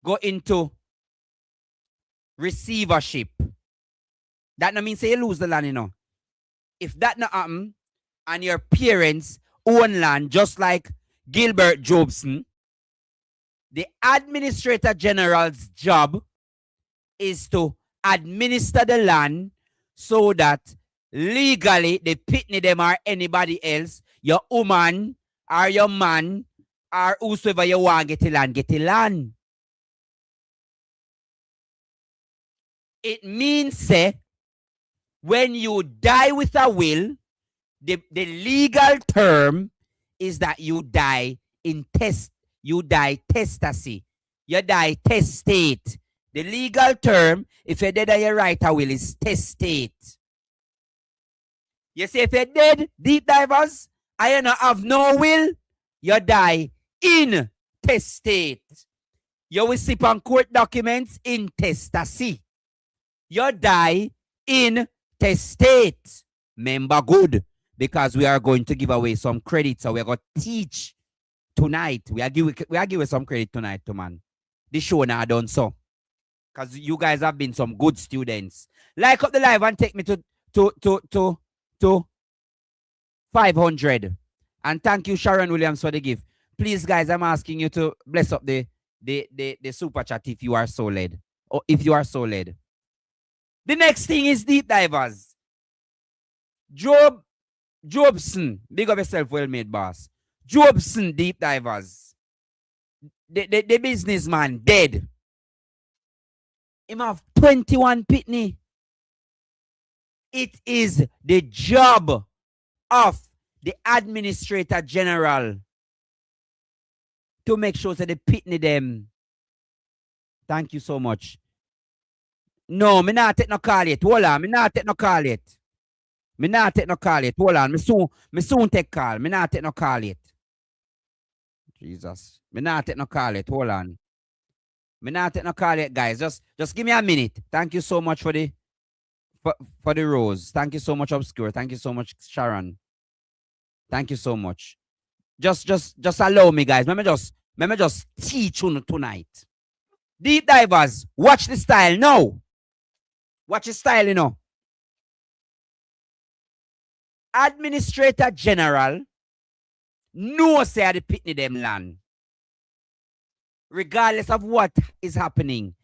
go into receivership. That no mean say you lose the land, you know. If that not happen, and your parents own land, just like Gilbert Jobson, the Administrator General's job is to administer the land so that legally the pitney them or anybody else, your woman or your man or whosoever you want get the land. It means, say, when you die with a will, the legal term is that you die testacy. You die testate. The legal term, if you're dead and you write a will, is testate. You see, if you're dead, deep divers, and you don't have no will, you die intestate. You will sip on court documents intestacy. You die intestate. Remember good, because we are going to give away some credit. So we're going to teach tonight. We are giving some credit tonight, to man. The show now done so. Because you guys have been some good students. Like up the live and take me to 500. And thank you, Sharon Williams, for the gift. Please, guys, I'm asking you to bless up the super chat if you are so led. Or if you are so led. The next thing is deep divers. Jobson, big up yourself, well-made boss. Jobson, deep divers. The businessman dead. Him have 21 pitney. It is the job of the Administrator General to make sure that they pitney them. Thank you so much. No, me not take no call yet. Hold on, me not take no call yet. Me not take no call yet. Hold on, me soon take call. Me not take no call yet. Jesus. Me not take no call yet. Hold on. Me not take no call yet, guys. Just give me a minute. Thank you so much for the rose. Thank you so much, Obscure. Thank you so much, Sharon. Thank you so much. Just allow me, guys. Let me just teach you tonight. Deep divers, watch the style now. Watch the style, you know. Administrator General no say the pitney them land. Regardless of what is happening,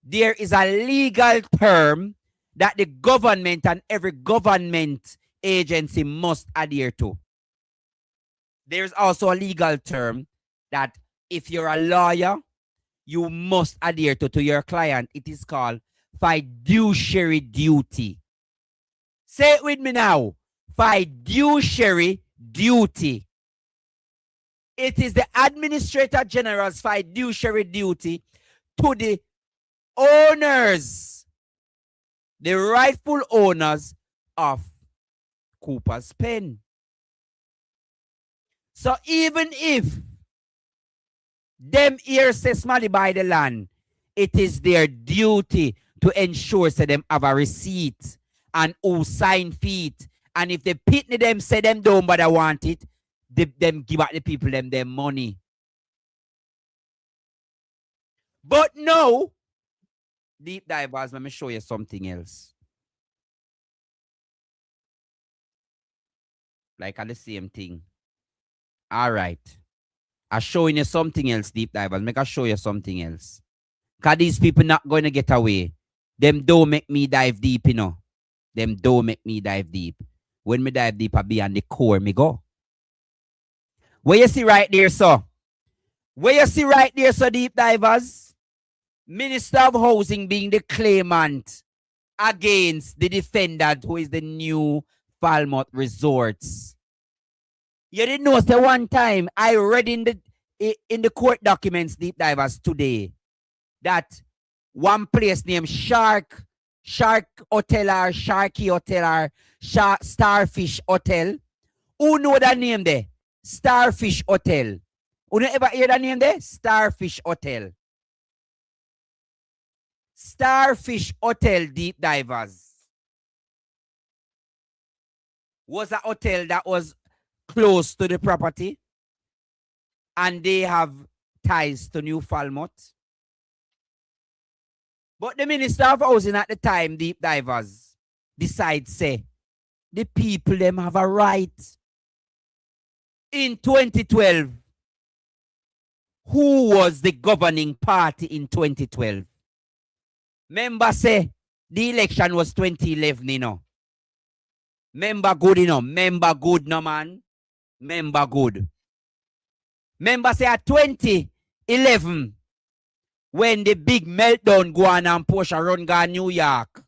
there is a legal term that the government and every government agency must adhere to. There's also a legal term that if you're a lawyer, you must adhere to your client. It is called fiduciary duty. Say it with me now. Fiduciary duty. It is the Administrator General's fiduciary duty to the owners, the rightful owners of Cooper's Pen. So even if them here says money buy the land, it is their duty to ensure that them have a receipt and who sign feet. And if they pitney them say them don't but I want it, them give out the people them money. But no, deep divers, let me show you something else. Like at the same thing. All right. I'm showing you something else, deep divers. Make I show you something else. Because these people not going to get away. Them don't make me dive deep, you know. Them don't make me dive deep. When me dive deep, I be on the core, me go. Where you see right there, so? Where you see right there, so deep divers? Minister of Housing being the claimant against the defendant who is the new Falmouth Resorts. You didn't know the one time I read in the court documents, deep divers, today, that one place named Shark Hotel or Sharky Hotel or Starfish Hotel. Who know that name there? Starfish Hotel. Who ever hear that name there? Starfish Hotel. Starfish Hotel, deep divers, was a hotel that was close to the property, and they have ties to New Falmouth. But the Minister of Housing at the time, deep divers, decides say the people them have a right. In 2012, who was the governing party in 2012? Member say the election was 2011, you know. Member good, you know. Member good, no man. Member good. Member say at 2011, when the big meltdown go on and Porsche run go New York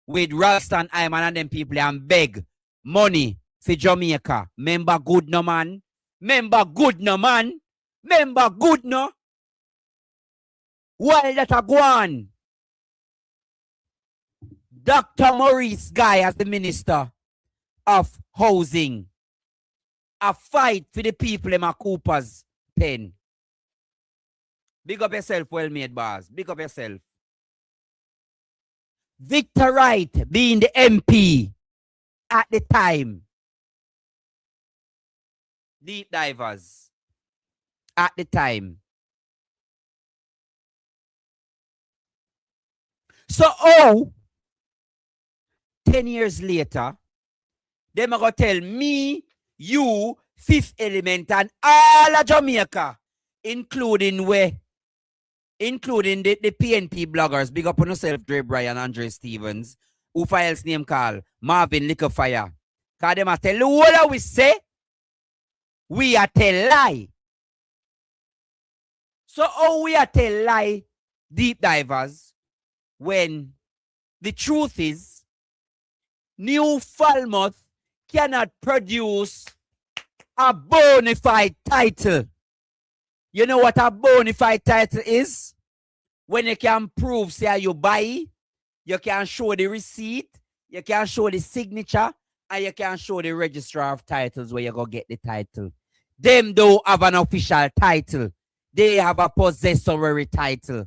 with Ralston Hyman and them people and beg money for Jamaica. Member good, no man. Member good, no man. Member good, no. While that a go on, Dr. Maurice Guy as the Minister of Housing, a fight for the people in my Cooper's pen. Big up yourself, well-made boss. Big up yourself. Victor Wright being the MP at the time. Deep divers at the time. So, 10 years later, they are going to tell me, you, Fifth Element, and all of Jamaica, including the PNP bloggers, big up on yourself, Dre Bryan, Andre Stevens, who files name called Marvin Liquorfire. Because they must tell you what we say, we are tell lie. So, we are tell lie, deep divers, when the truth is, New Falmouth cannot produce a bona fide title. You know what a bona fide title is? When you can prove, say, you buy, you can show the receipt, you can show the signature, and you can show the registrar of titles where you go get the title. Them don't have an official title. They have a possessory title.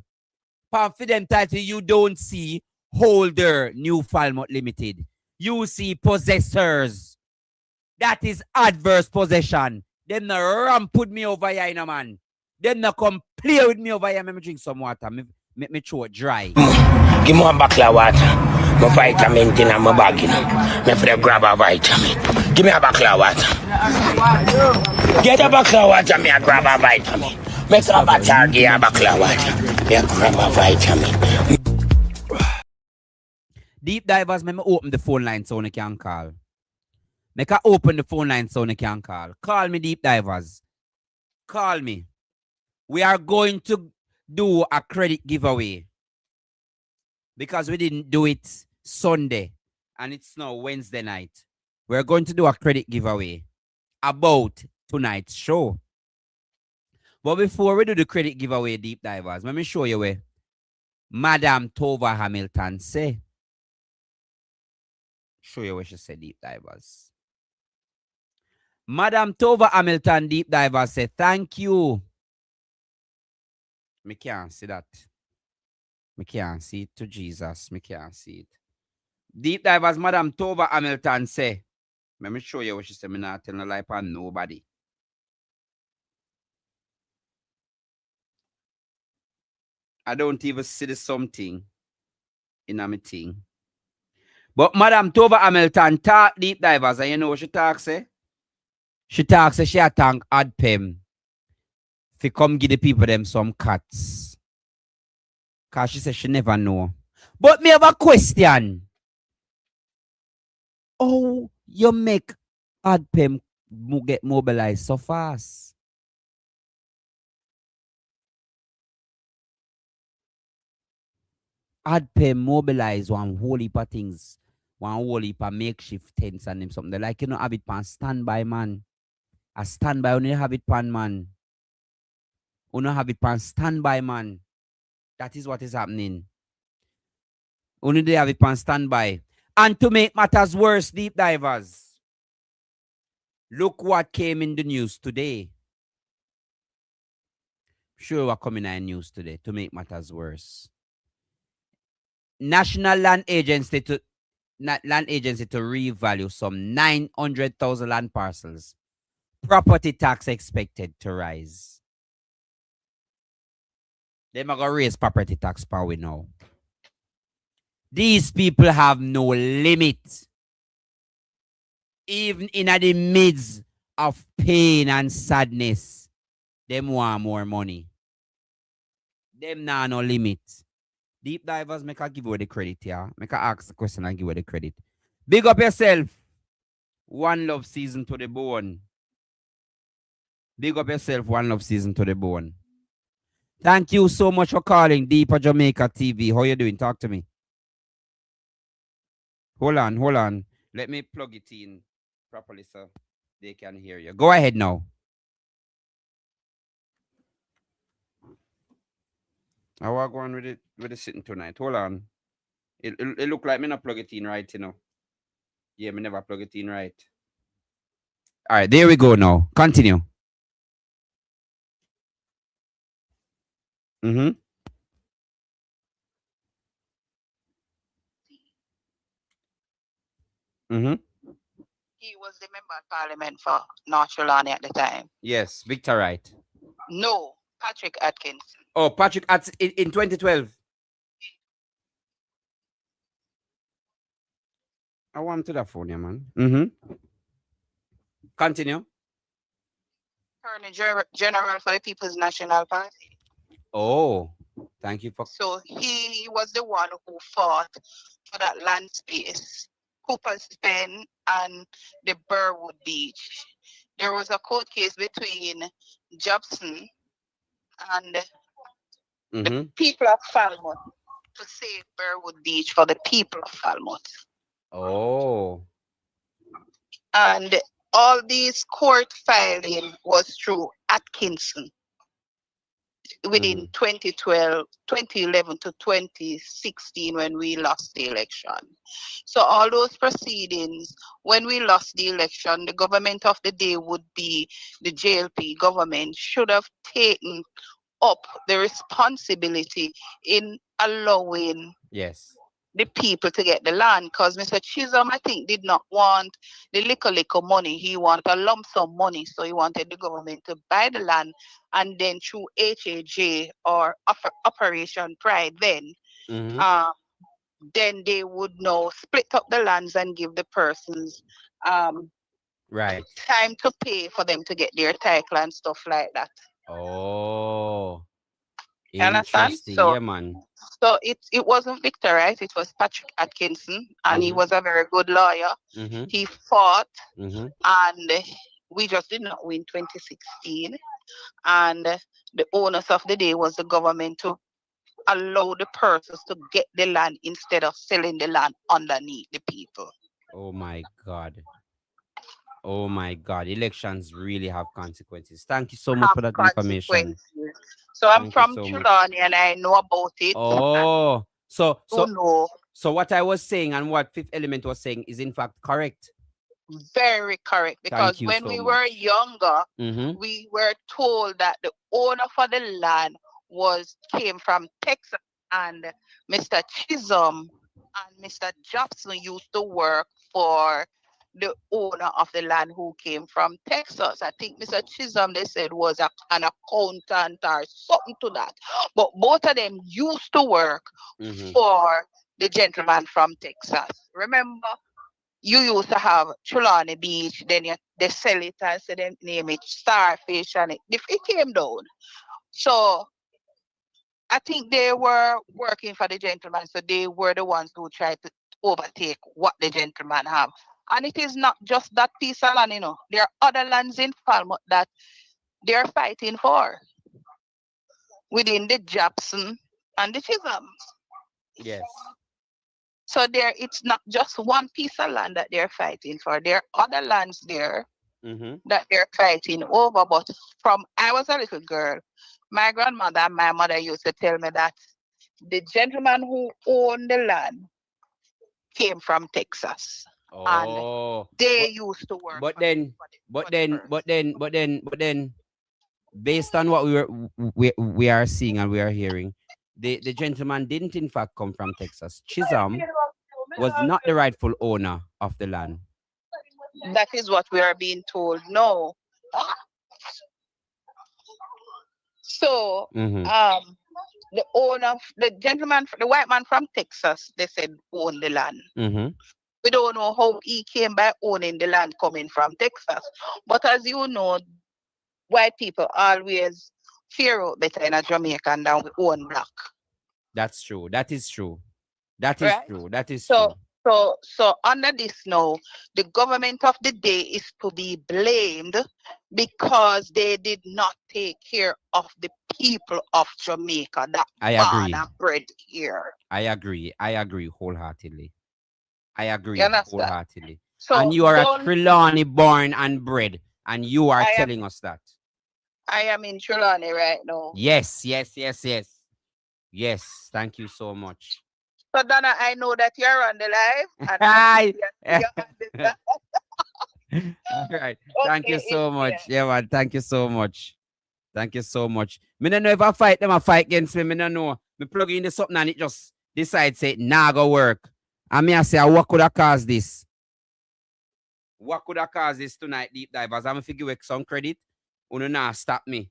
For them title, you don't see holder New Falmouth Limited. You see possessors. That is adverse possession. Them no ramp put me over here, you know, man. Them no come play with me over here. Let me drink some water. Me throat dry. Give me one bottle of water. My vitamin in my bag, you know. Me for the grab a vitamin. Give me a bottle of water. Get a bottle of water, me a grab a vitamin. Make some butter, give a bottle of water. Me a grab a vitamin. Deep divers, me open the phone line so you can call. Make I open the phone line so you can call. Call me, deep divers. Call me. We are going to do a credit giveaway. Because we didn't do it Sunday. And it's now Wednesday night. We're going to do a credit giveaway about tonight's show. But before we do the credit giveaway, deep divers, let me show you where Madam Tova Hamilton say. Show you what she said, deep divers. Madam Tova Hamilton, deep divers, said, thank you. Me can't see that. Me can't see it to Jesus. Me can't see it. Deep divers, Madam Tova Hamilton say, let me show you what she said. Me not telling a lie on nobody. I don't even see the something in a thing. But Madam Tova Hamilton talk deep divers, and you know what she talks, say? She talks, say she thank AdPem for come give the people them some cats. Because she said she never know. But me have a question. Oh, you make AdPem get mobilized so fast. I'd pay mobilize one whole heap of things, one whole heap of makeshift tents and them something. They like, you know, have it pan standby, man. A standby, only have it pan, man. Only have it pan standby, man. That is what is happening. Only they have it pan standby. And to make matters worse, deep divers, look what came in the news today. Sure, what coming in the news today to make matters worse. National Land Agency to revalue some 900,000 land parcels. Property tax expected to rise. They're going to raise property tax power now. These people have no limit. Even in the midst of pain and sadness, them want more money. Them nah no limit. Deep divers, make I give you the credit here. Make I ask the question and give you the credit. Big up yourself. One Love season to the bone. Big up yourself. One Love season to the bone. Thank you so much for calling Deeper Jamaica TV. How you doing? Talk to me. Hold on. Let me plug it in properly so they can hear you. Go ahead now. How are going with it sitting tonight? Hold on. It look like me not plug it in right, you know. Yeah, me never plug it in right. All right, there we go now. Continue. Mm-hmm. Mm-hmm. He was the member of parliament for North Carolina at the time. Yes, Victor Wright. No, Patrick Atkins. Oh, Patrick in 2012. I want to that phone, yeah, man. Mm-hmm. Continue. Attorney General for the People's National Party. Oh, thank you for. So he was the one who fought for that land space, Cooper's Pen and the Burwood Beach. There was a court case between Jobson and the people of Falmouth to save Burwood Beach for the people of Falmouth. Oh. And all these court filing was through Atkinson within 2011 to 2016 when we lost the election. So all those proceedings, when we lost the election, the government of the day would be the JLP government should have taken up the responsibility in allowing the people to get the land, because Mr. Chisholm, I think, did not want the little money. He wanted a lump sum money. So he wanted the government to buy the land, and then through HAJ or Operation Pride, then they would now split up the lands and give the persons right time to pay for them to get their title and stuff like that. Oh. You understand? So, yeah, man. So it wasn't Victor, right? It was Patrick Atkinson, and he was a very good lawyer. He fought, and we just did not win 2016. And the onus of the day was the government to allow the persons to get the land instead of selling the land underneath the people. Oh my God. Oh my God. Elections really have consequences. Thank you so much for that information. So I'm from Trelawney and I know about it. Oh, so what I was saying and what Fifth Element was saying is in fact correct. Very correct. Because when we were younger, we were told that the owner for the land came from Texas, and Mr. Chisholm and Mr. Jobson used to work for the owner of the land who came from Texas. I think Mr. Chisholm, they said, was an accountant or something to that. But both of them used to work for the gentleman from Texas. Remember, you used to have Trelawney Beach, then they sell it and say they name it Starfish, and it came down. So I think they were working for the gentleman, so they were the ones who tried to overtake what the gentleman have. And it is not just that piece of land, you know. There are other lands in Falmouth that they're fighting for within the Jobson and the Chisholm. Yes. So there, it's not just one piece of land that they're fighting for. There are other lands there that they're fighting over. But from I was a little girl, my grandmother and my mother used to tell me that the gentleman who owned the land came from Texas. Oh, and they used to work. but then, based on what we are seeing and we are hearing, the gentleman didn't in fact come from Texas. Chisholm was not the rightful owner of the land. That is what we are being told. No. So, the owner, the gentleman, the white man from Texas, they said owned the land. We don't know how he came by owning the land coming from Texas. But as you know, white people always fear out better in a Jamaican than we own black. That's true. That is true. That is true. That is So, true. so under this now, the government of the day is to be blamed because they did not take care of the people of Jamaica that I born agree. and bred here. I agree. I agree wholeheartedly. I agree You understand? wholeheartedly. So and you are a don't- Trelawney born and bred, and you are I am- telling us that. I am in Trelawney right now. Yes, yes, yes, yes. Yes, thank you so much. So Donna, I know that you're on the live. And Hi. you're on the All right. Thank you Okay, so much. Yeah, man. Thank you so much. Thank you so much. Me don't know if I fight them, I fight against me. Me don't know. Me plug in the something and it just decides say nah go work. And me I say, what could have caused this? What could have caused this tonight, deep divers? I'm gonna give you some credit. Uno nah stop me.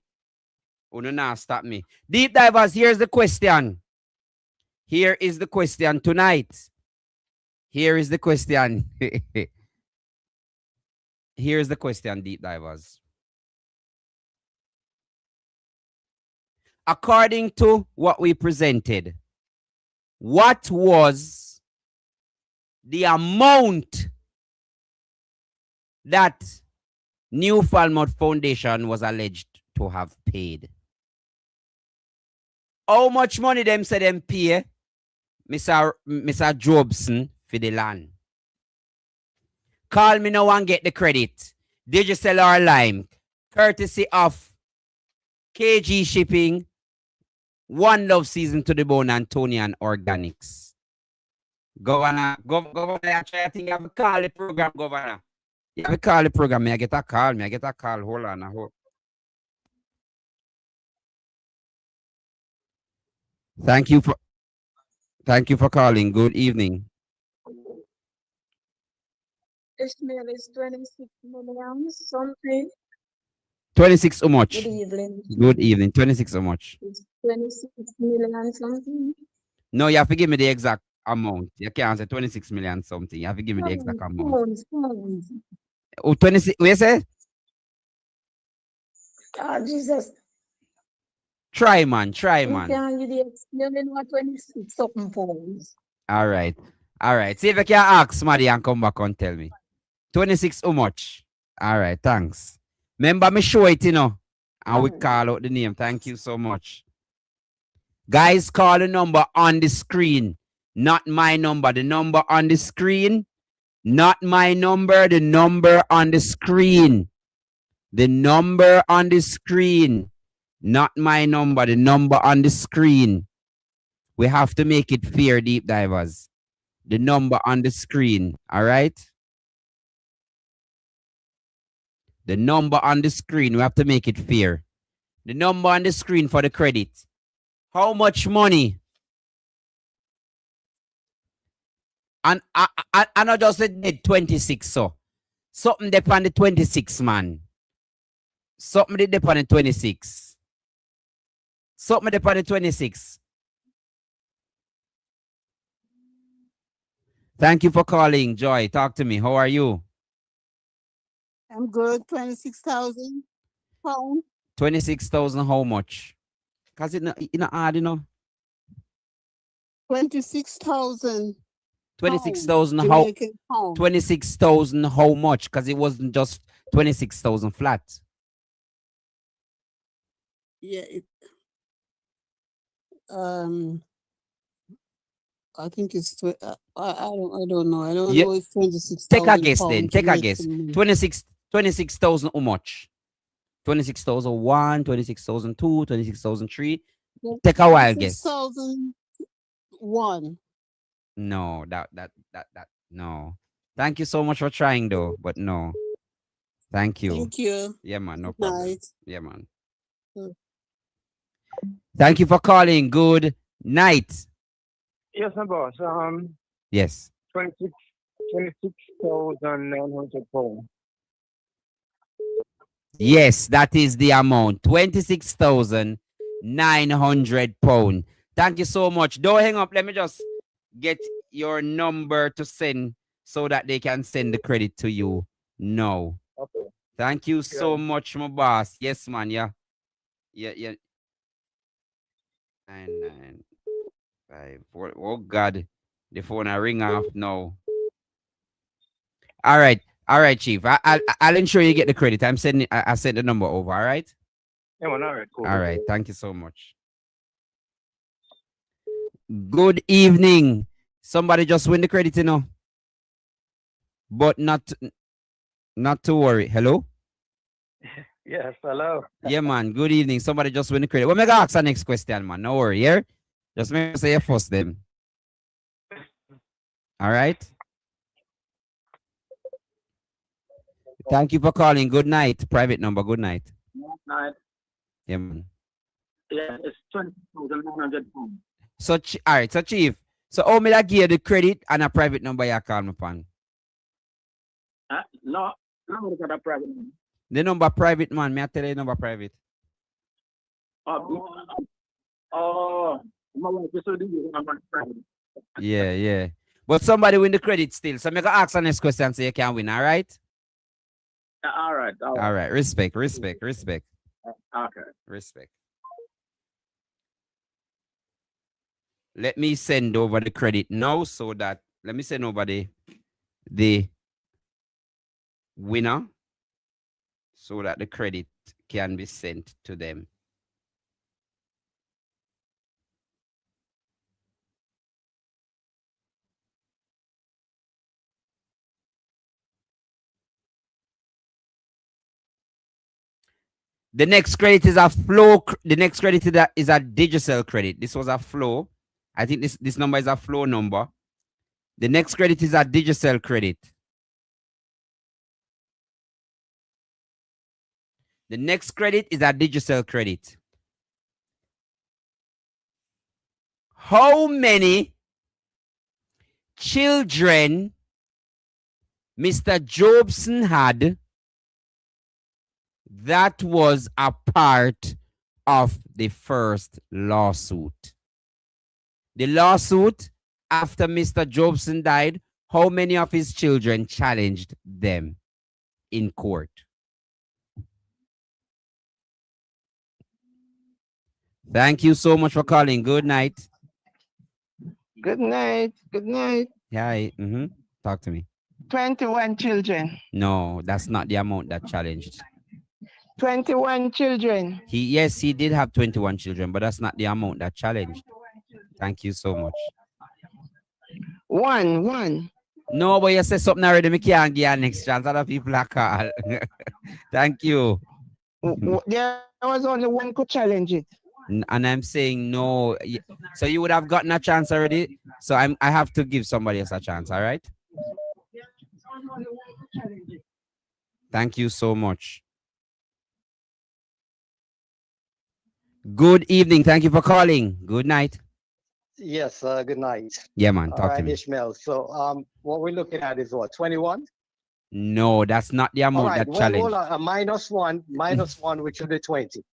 Uno nah stop me. Deep divers, here's the question. Here is the question tonight. Here is the question. Here's the question, deep divers. According to what we presented, what was the amount that New Falmouth Foundation was alleged to have paid? How much money them say them pay Mr. Jobson for the land? Call me now and get the credit. Digital or Lime, courtesy of KG Shipping, One Love Season to the Bone, Antonian Organics. Governor, actually, I think you have to call the program, Governor. You have to call the program. May I get a call? May I get a call? Hold on. Hold. Thank you for calling. Good evening. Ishmael is 26 million something. 26 how much? Good evening. Good evening. 26 how much? It's 26 million something. No, you have to give me the exact amount. You can't say 26 million something. You have to give me the exact amount. Pounds. Oh, 26. What you say? Oh, Jesus. Try, man. Try, You man. can't give the explaining what 26 something pounds. All right. All right. See if you can ask Maddie and come back and tell me. 26 how much? All right. Thanks. Remember me show it, you know. And we call out the name. Thank you so much. Guys, call the number on the screen. Not my number. The number on the screen. Not my number. The number on the screen. The number on the screen. Not my number. The number on the screen. We have to make it fair, deep divers. The number on the screen. All right? The number on the screen. We have to make it fair. The number on the screen for the credit. How much money? And I not just did 26, so. Something dep on the 26, man. Something dep on the 26. Something dep on the 26. Thank you for calling, Joy. Talk to me. How are you? I'm good. 26,000 pounds. 26,000, how much? Because it's not hard, you know. 26,000 26,000 how? Jamaican pound. 26,000 how much? Because it wasn't just 26,000 flat. Yeah. I think it's I don't know. I don't know if 26,000 Take a guess then. pounds Take a makes guess. the money. 26,000 how much? 26,001, 26,002, 26,003. Take a wild guess. 26,001. No, that no. Thank you so much for trying though, but no. Thank you. Thank you. Yeah, man, no Good problem. night. Yeah, man. Mm. Thank you for calling. Good night. Yes, my boss. Yes. 26,900 pounds. Yes, that is the amount. 26,900 pounds. Thank you so much. Don't hang up. Let me just get your number to send so that they can send the credit to you. No. Okay. Thank you so much, my boss. Yes, man. Yeah. 995. Oh God. The phone I ring off now. All right, Chief. I'll ensure you get the credit. I'm sending. I sent the number over. All right. Yeah, man, all right, cool. All right. Thank you so much. Good evening. Somebody just win the credit, you know. But not to worry. Hello. Yes, hello. Yeah, man. Good evening. Somebody just win the credit. Well, me ask the next question, man. No worry. Yeah. Just make sure say you first them. All right. Thank you for calling. Good night. Private number. Good night. Night. Yeah, man. Yeah, it's 20,900 pounds. So, all right. So, Chief. So, how me that give you the credit and a private number you call me upon? No, we got a private number. The number private, man. May I tell you the number private? My wife is already using a private. Yeah. But somebody win the credit still. So, make a ask the next question so you can win. All right. All right. All right. Respect. Okay. Respect. Let me send over the credit now so that let me send over the winner so that the credit can be sent to them. The next credit is a flow. The next credit is a digital credit. This was a flow. I think this number is a flow number. The next credit is a digital credit. The next credit is a digital credit. How many children Mr. Jobson had that was a part of the first lawsuit? The lawsuit after Mr. Jobson died, how many of his children challenged them in court? Thank you so much for calling. Good night. Good night. Hi. Talk to me. 21 children. No, that's not the amount that challenged. 21 children. He did have 21 children, but that's not the amount that challenged. Thank you so much. One. No, but you said something already. Me can't give you next chance. Other people are call. Thank you. There was only one could challenge it. And I'm saying no. So you would have gotten a chance already. So I have to give somebody else a chance. All right. Thank you so much. Good evening. Thank you for calling. Good night. Yes, good night. Yeah, man. All Talk to right, me. Ishmael. So what we're looking at is what, 21? No, that's not the All amount right, that well, challenged. hold on, a minus one, which would be 20.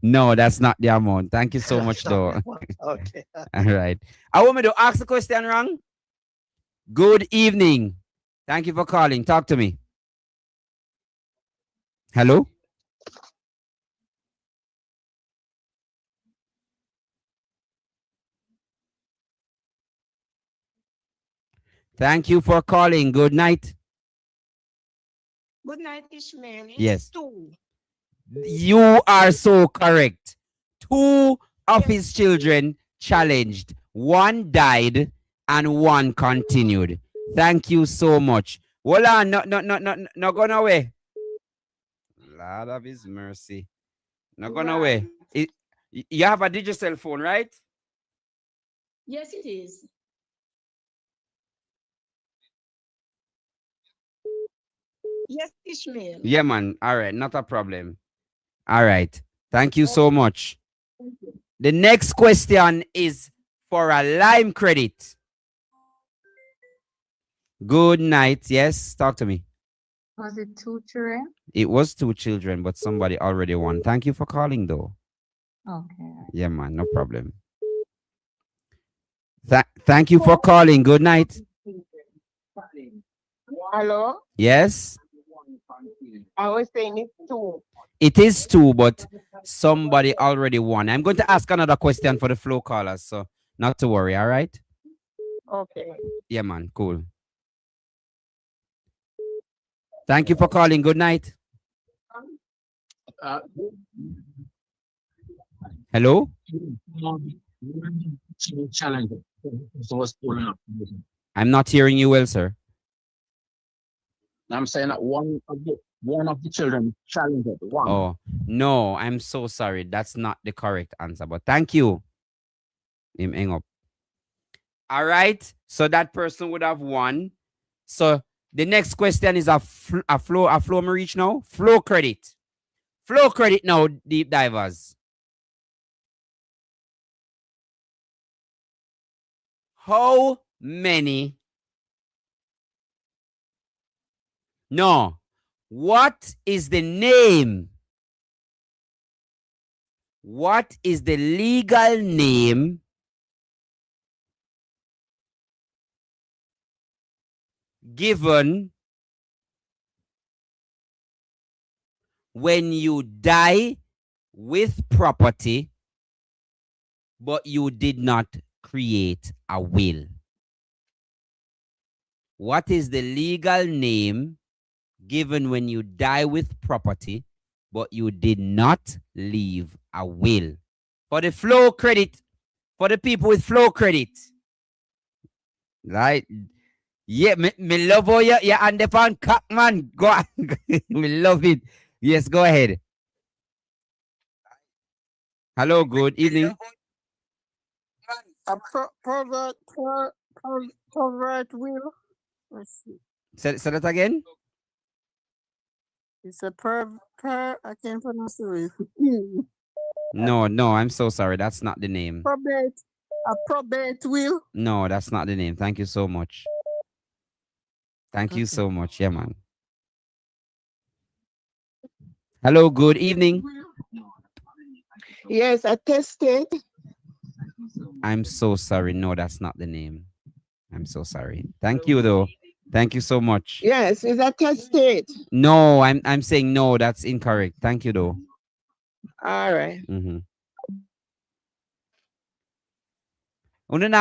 No, that's not the amount. Thank you so much, though. Okay. All right. I want me to ask the question wrong. Good evening. Thank you for calling. Talk to me. Hello? Thank you for calling. Good night. Good night, Ishmael. It's Yes. 2. You are so correct. 2 of his children challenged. 1 died and 1 continued. Thank you so much. Hold on, no going away. Lord of his mercy. Not going away. You have a digital phone, right? Yes, it is. Yes, Ishmael. Yeah, man. All right, not a problem. All right. Thank you so much. The next question is for a Lime credit. Good night. Yes, talk to me. Was it 2 children? It was 2 children, but somebody already won. Thank you for calling, though. Okay. Yeah, man, no problem. Thank you for calling. Good night. Hello? Yes, I was saying it's 2. it is 2, but somebody already won. I'm going to ask another question for the flow callers, so not to worry, all right? Okay. Yeah, man, cool. Thank you for calling. Good night. Hello? I'm not hearing you well, sir. I'm saying that one of the children challenged it. One. Oh, no, I'm so sorry. That's not the correct answer, but thank you. Him hang up. All right, so that person would have won. So the next question is a flow me reach now. Flow credit. Flow credit now, deep divers. How many? No. What is the name? What is the legal name given when you die with property, but you did not create a will? What is the legal name given when you die with property, but you did not leave a will? For the flow credit, for the people with flow credit. Right? Yeah, me love how you and the fan cock, man. Go on. Me love it. Yes, go ahead. Hello, good evening. A pervert will. Let's see. Say that again. It's a I can't pronounce the word. No, I'm so sorry. That's not the name. A probate will. No, that's not the name. Thank you so much. Thank you so much. Yeah, man. Hello, good evening. Yes, attested. I'm so sorry. No, that's not the name. I'm so sorry. Thank you, though. Thank you so much. Yes, it's attested. No, I'm saying no, that's incorrect. Thank you, though. All right. Mm-hmm.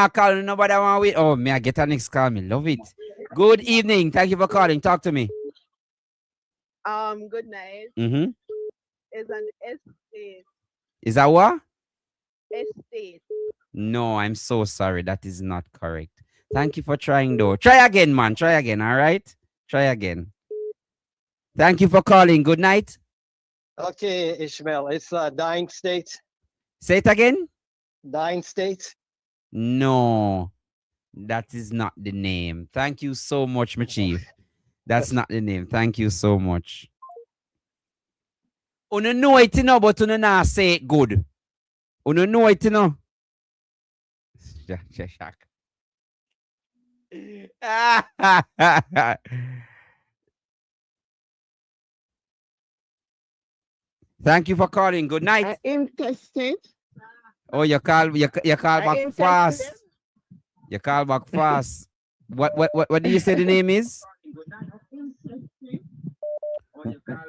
Call nobody want wait. Oh, may I get a next call? Me love it. Good evening. Thank you for calling. Talk to me. Good night. Mm-hmm. It's an estate. Is that what? Estate. No, I'm so sorry. That is not correct. Thank you for trying, though. Try again, man. Try again. All right. Try again. Thank you for calling. Good night. Okay, Ishmael, it's dying state. Say it again. Dying state. No, that is not the name. Thank you so much, my chief. That's not the name. Thank you so much. Uno know it, you know, but uno not say it good. Uno know it, you know. Thank you for calling. Good night. Intestate. Oh, you call back fast. You call back fast. What did you say the name is?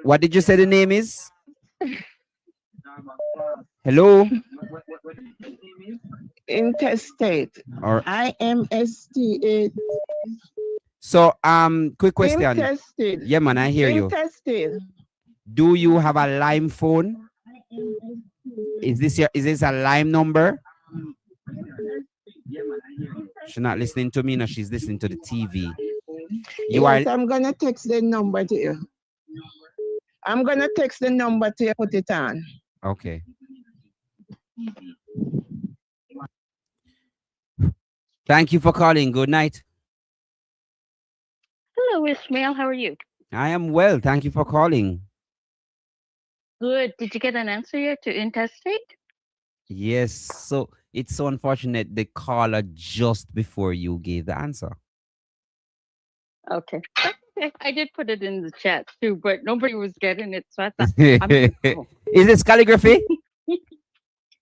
What did you say the name is? Hello? Intestate. Or IMSTA. So, quick question. Interested. Yeah, man, I hear you. Interested. Do you have a Lime phone? Is this a Lime number? She's not listening to me, no, she's listening to the TV. I'm gonna text the number to you. I'm gonna text the number to you, put it on. Okay. Thank you for calling. Good night. Hello, Ishmael. How are you? I am well. Thank you for calling. Good. Did you get an answer yet to intestate? Yes. So it's so unfortunate the caller just before you gave the answer. Okay. Okay. I did put it in the chat too, but nobody was getting it. So I thought, I'm gonna call. Is this calligraphy?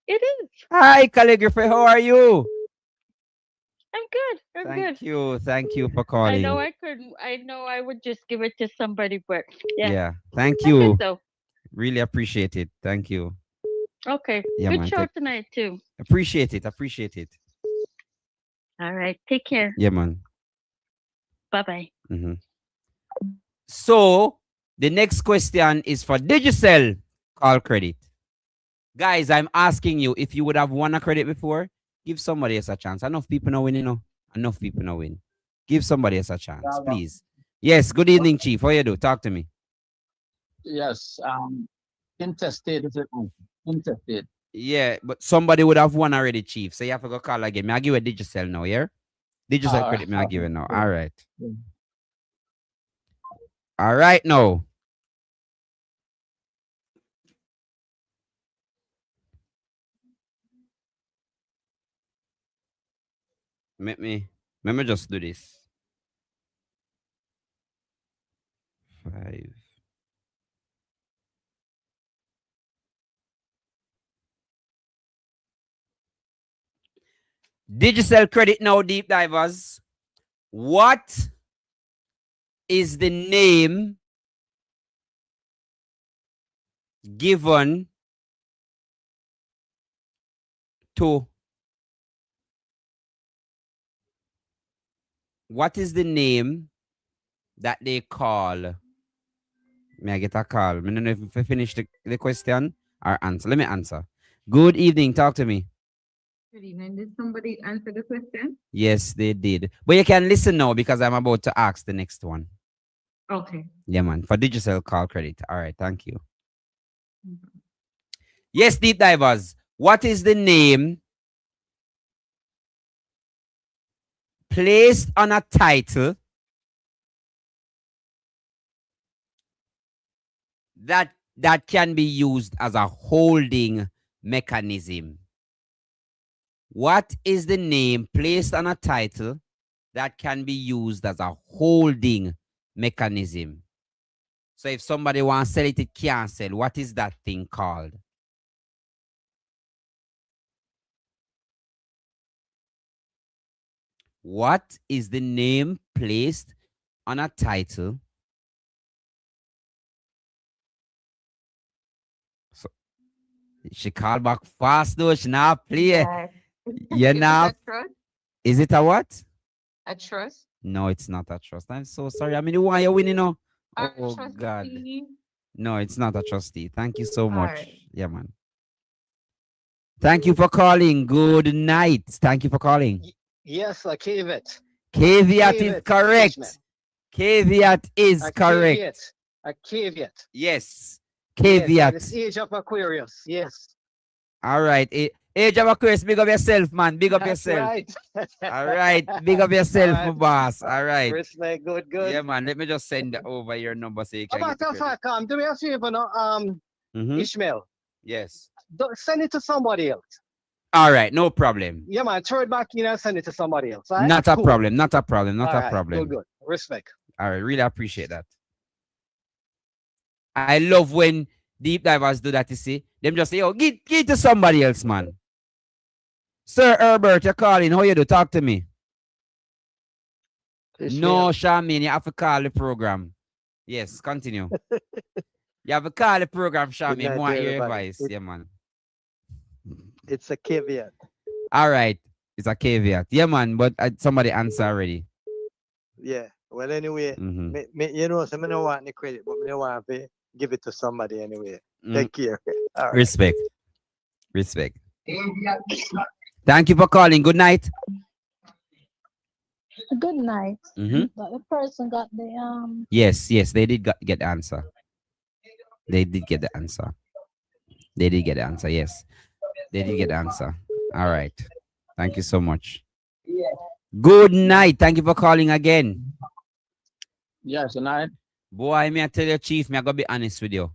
It is. Hi, calligraphy. How are you? I'm good. I'm Thank good. you. Thank you for I calling. know I couldn't. I know I would just give it to somebody, but yeah. Yeah. Thank I'm good, you. though. Really appreciate it. Thank you. Okay. Yeah, Good man. show tonight too. Appreciate it. Appreciate it. All right. Take care. Yeah, man. Bye bye. So the next question is for Digicel call credit. Guys, I'm asking you, if you would have won a credit before, give somebody else a chance. Enough people know win, you know. Enough people know win. Give somebody else a chance, please. Yes, good evening, Chief. How you do? Talk to me. Yes. Intestate is it? Intestate. Yeah, but somebody would have won already, Chief. So you have to go call again. May I give a Digicel now, yeah? Digicel credit, may I give it now? All right. All right, now. Let me just do this. 5. Digicel credit now, deep divers. What is the name given to what is the name that they call? May I get a call? I don't know if I finish the question or answer. Let me answer. Good evening. Talk to me. Good evening. Did somebody answer the question? Yes, they did. But you can listen now because I'm about to ask the next one. Okay. Yeah, man. For Digicel call credit. All right. Thank you. Yes, deep divers. What is the name placed on a title that can be used as a holding mechanism? What is the name placed on a title that can be used as a holding mechanism? So if somebody wants to sell it, it can't sell. What is that thing called? What is the name placed on a title? So she called back fast though. She not play. You're not. Is it a what? A trust? No, it's not a trust. I'm so sorry. I mean, why you're winning now? Oh God. No, it's not a trustee. Thank you so much. right. Yeah, man. Thank you for calling. Good night. Thank you for calling. Yes, a caveat. Caveat is correct. Caveat is correct. Caveat. A caveat. Yes. Yes, Caveat. it's age of Aquarius. Yes. All right. Age of Aquarius, big up yourself, man. Big up That's yourself. right. All right. Big up yourself, my boss. All right. Respect. Good, good. Yeah, man. Let me just send over your number so you can Come on, get the credit. come. Do me a favor now. Ishmael. Yes. Send it to somebody else. All right. No problem. Yeah, man. Throw it back in and send it to somebody else. All right? Not a Cool. problem. Not a problem. Not All a right, problem. Good. Respect. All right. Really appreciate that. I love when deep divers do that, you see. Them just say, oh, give it to somebody else, man. Sir Herbert, you're calling. How you do? Talk to me. No, Charmaine, you have to call the program. Yes, continue. You have to call the program, Charmaine. night, Want your everybody. advice. Yeah, man. It's a caveat. All right. It's a caveat. Yeah, man, but somebody answer already. Yeah. Well, anyway, you know, so I don't want the credit, but I want to give it to somebody anyway. Take care. All right. Respect. Respect. Thank you for calling. Good night. Good night. Mhm. But the person got the Yes, they did get the answer. They did get the answer. They did get the answer. Yes, they did get the answer. All right. Thank you so much. Good night. Thank you for calling again. Yes, good night. Boy, me I tell you, Chief, me I gotta be honest with you.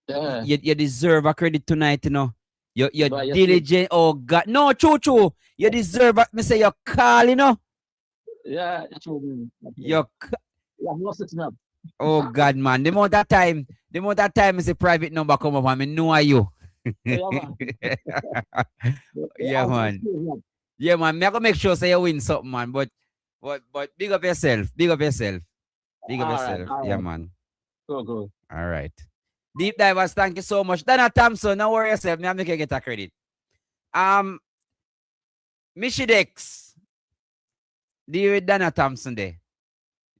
Yeah. You deserve a credit tonight, you know. You're But you diligent. Oh God, no, true. You deserve it. Me say you call, you know. Yeah, it's true. You. Yeah, I'm not sitting up. Oh God, man. The amount of time is a private number come up and me know you. Yeah, man. Yeah, man. Yeah, man. Me I gonna make sure say you win something, man. But big up yourself. Big up yourself. Big up All right, yourself. all Yeah, right. man. Go. All right. Deep divers, thank you so much. Donna Thompson, don't worry yourself. Me I make you get a credit. Michidex. Deal with Donna Thompson there.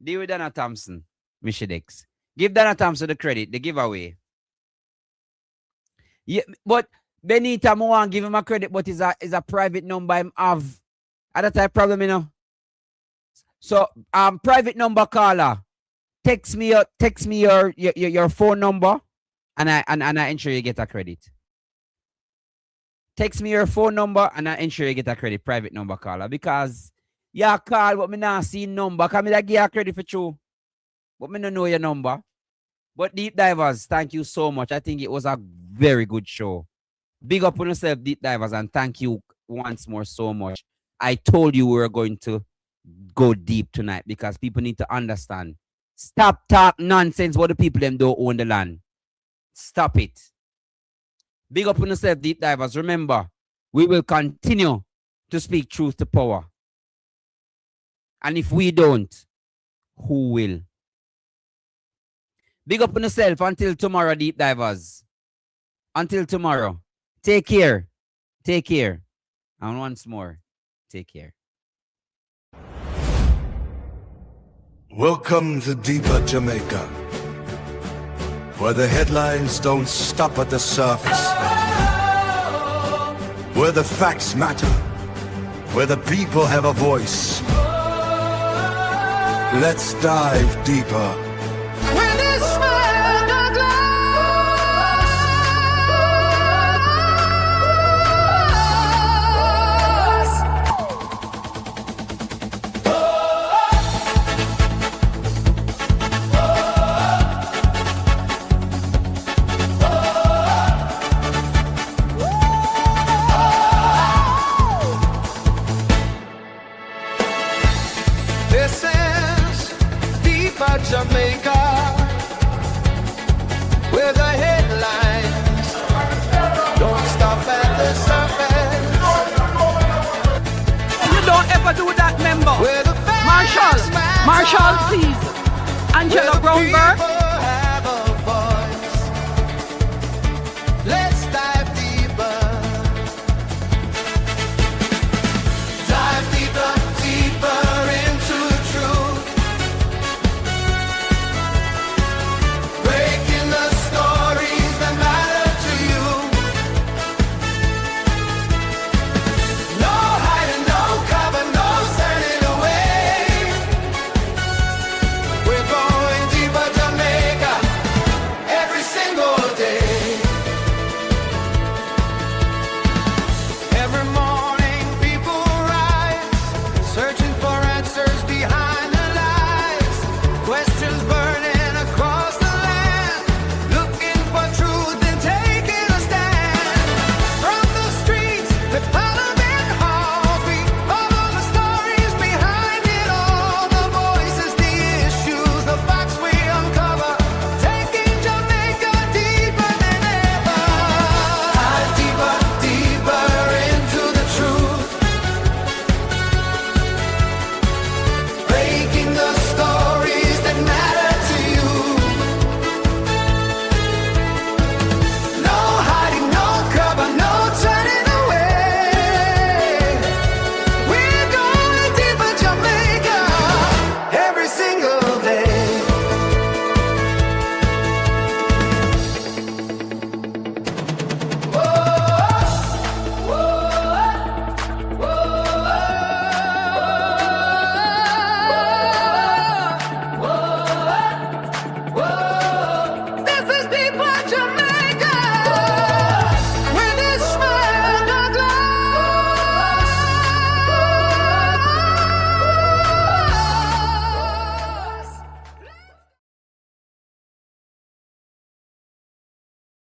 Deal with Donna Thompson. Michidex. Give Donna Thompson the credit, the giveaway. Yeah, but Benita, I want to give him a credit, but it's a private number him have. At that problem, you know. So private number caller. Text me your phone number and I ensure you get a credit. Text me your phone number and I ensure you get a credit, private number caller. Because you call but me not see number. Can me give you a credit for true? But me don't know your number. But Deep Divers, thank you so much. I think it was a very good show. Big up on yourself, Deep Divers, and thank you once more so much. I told you we were going to go deep tonight because people need to understand. Stop talk nonsense what the people them don't own the land. Stop it. Big up on yourself, Deep Divers. Remember, we will continue to speak truth to power. And if we don't, who will? Big up on yourself until tomorrow, Deep Divers. Until tomorrow. Take care. Take care. And once more, take care. Welcome to Deeper Jamaica, where the headlines don't stop at the surface, where the facts matter, where the people have a voice. Let's dive deeper. This is Deeper Jamaica, where the headlines don't stop at the surface. You don't ever do that, member. Where the Marshall, please. Angela Brownberg.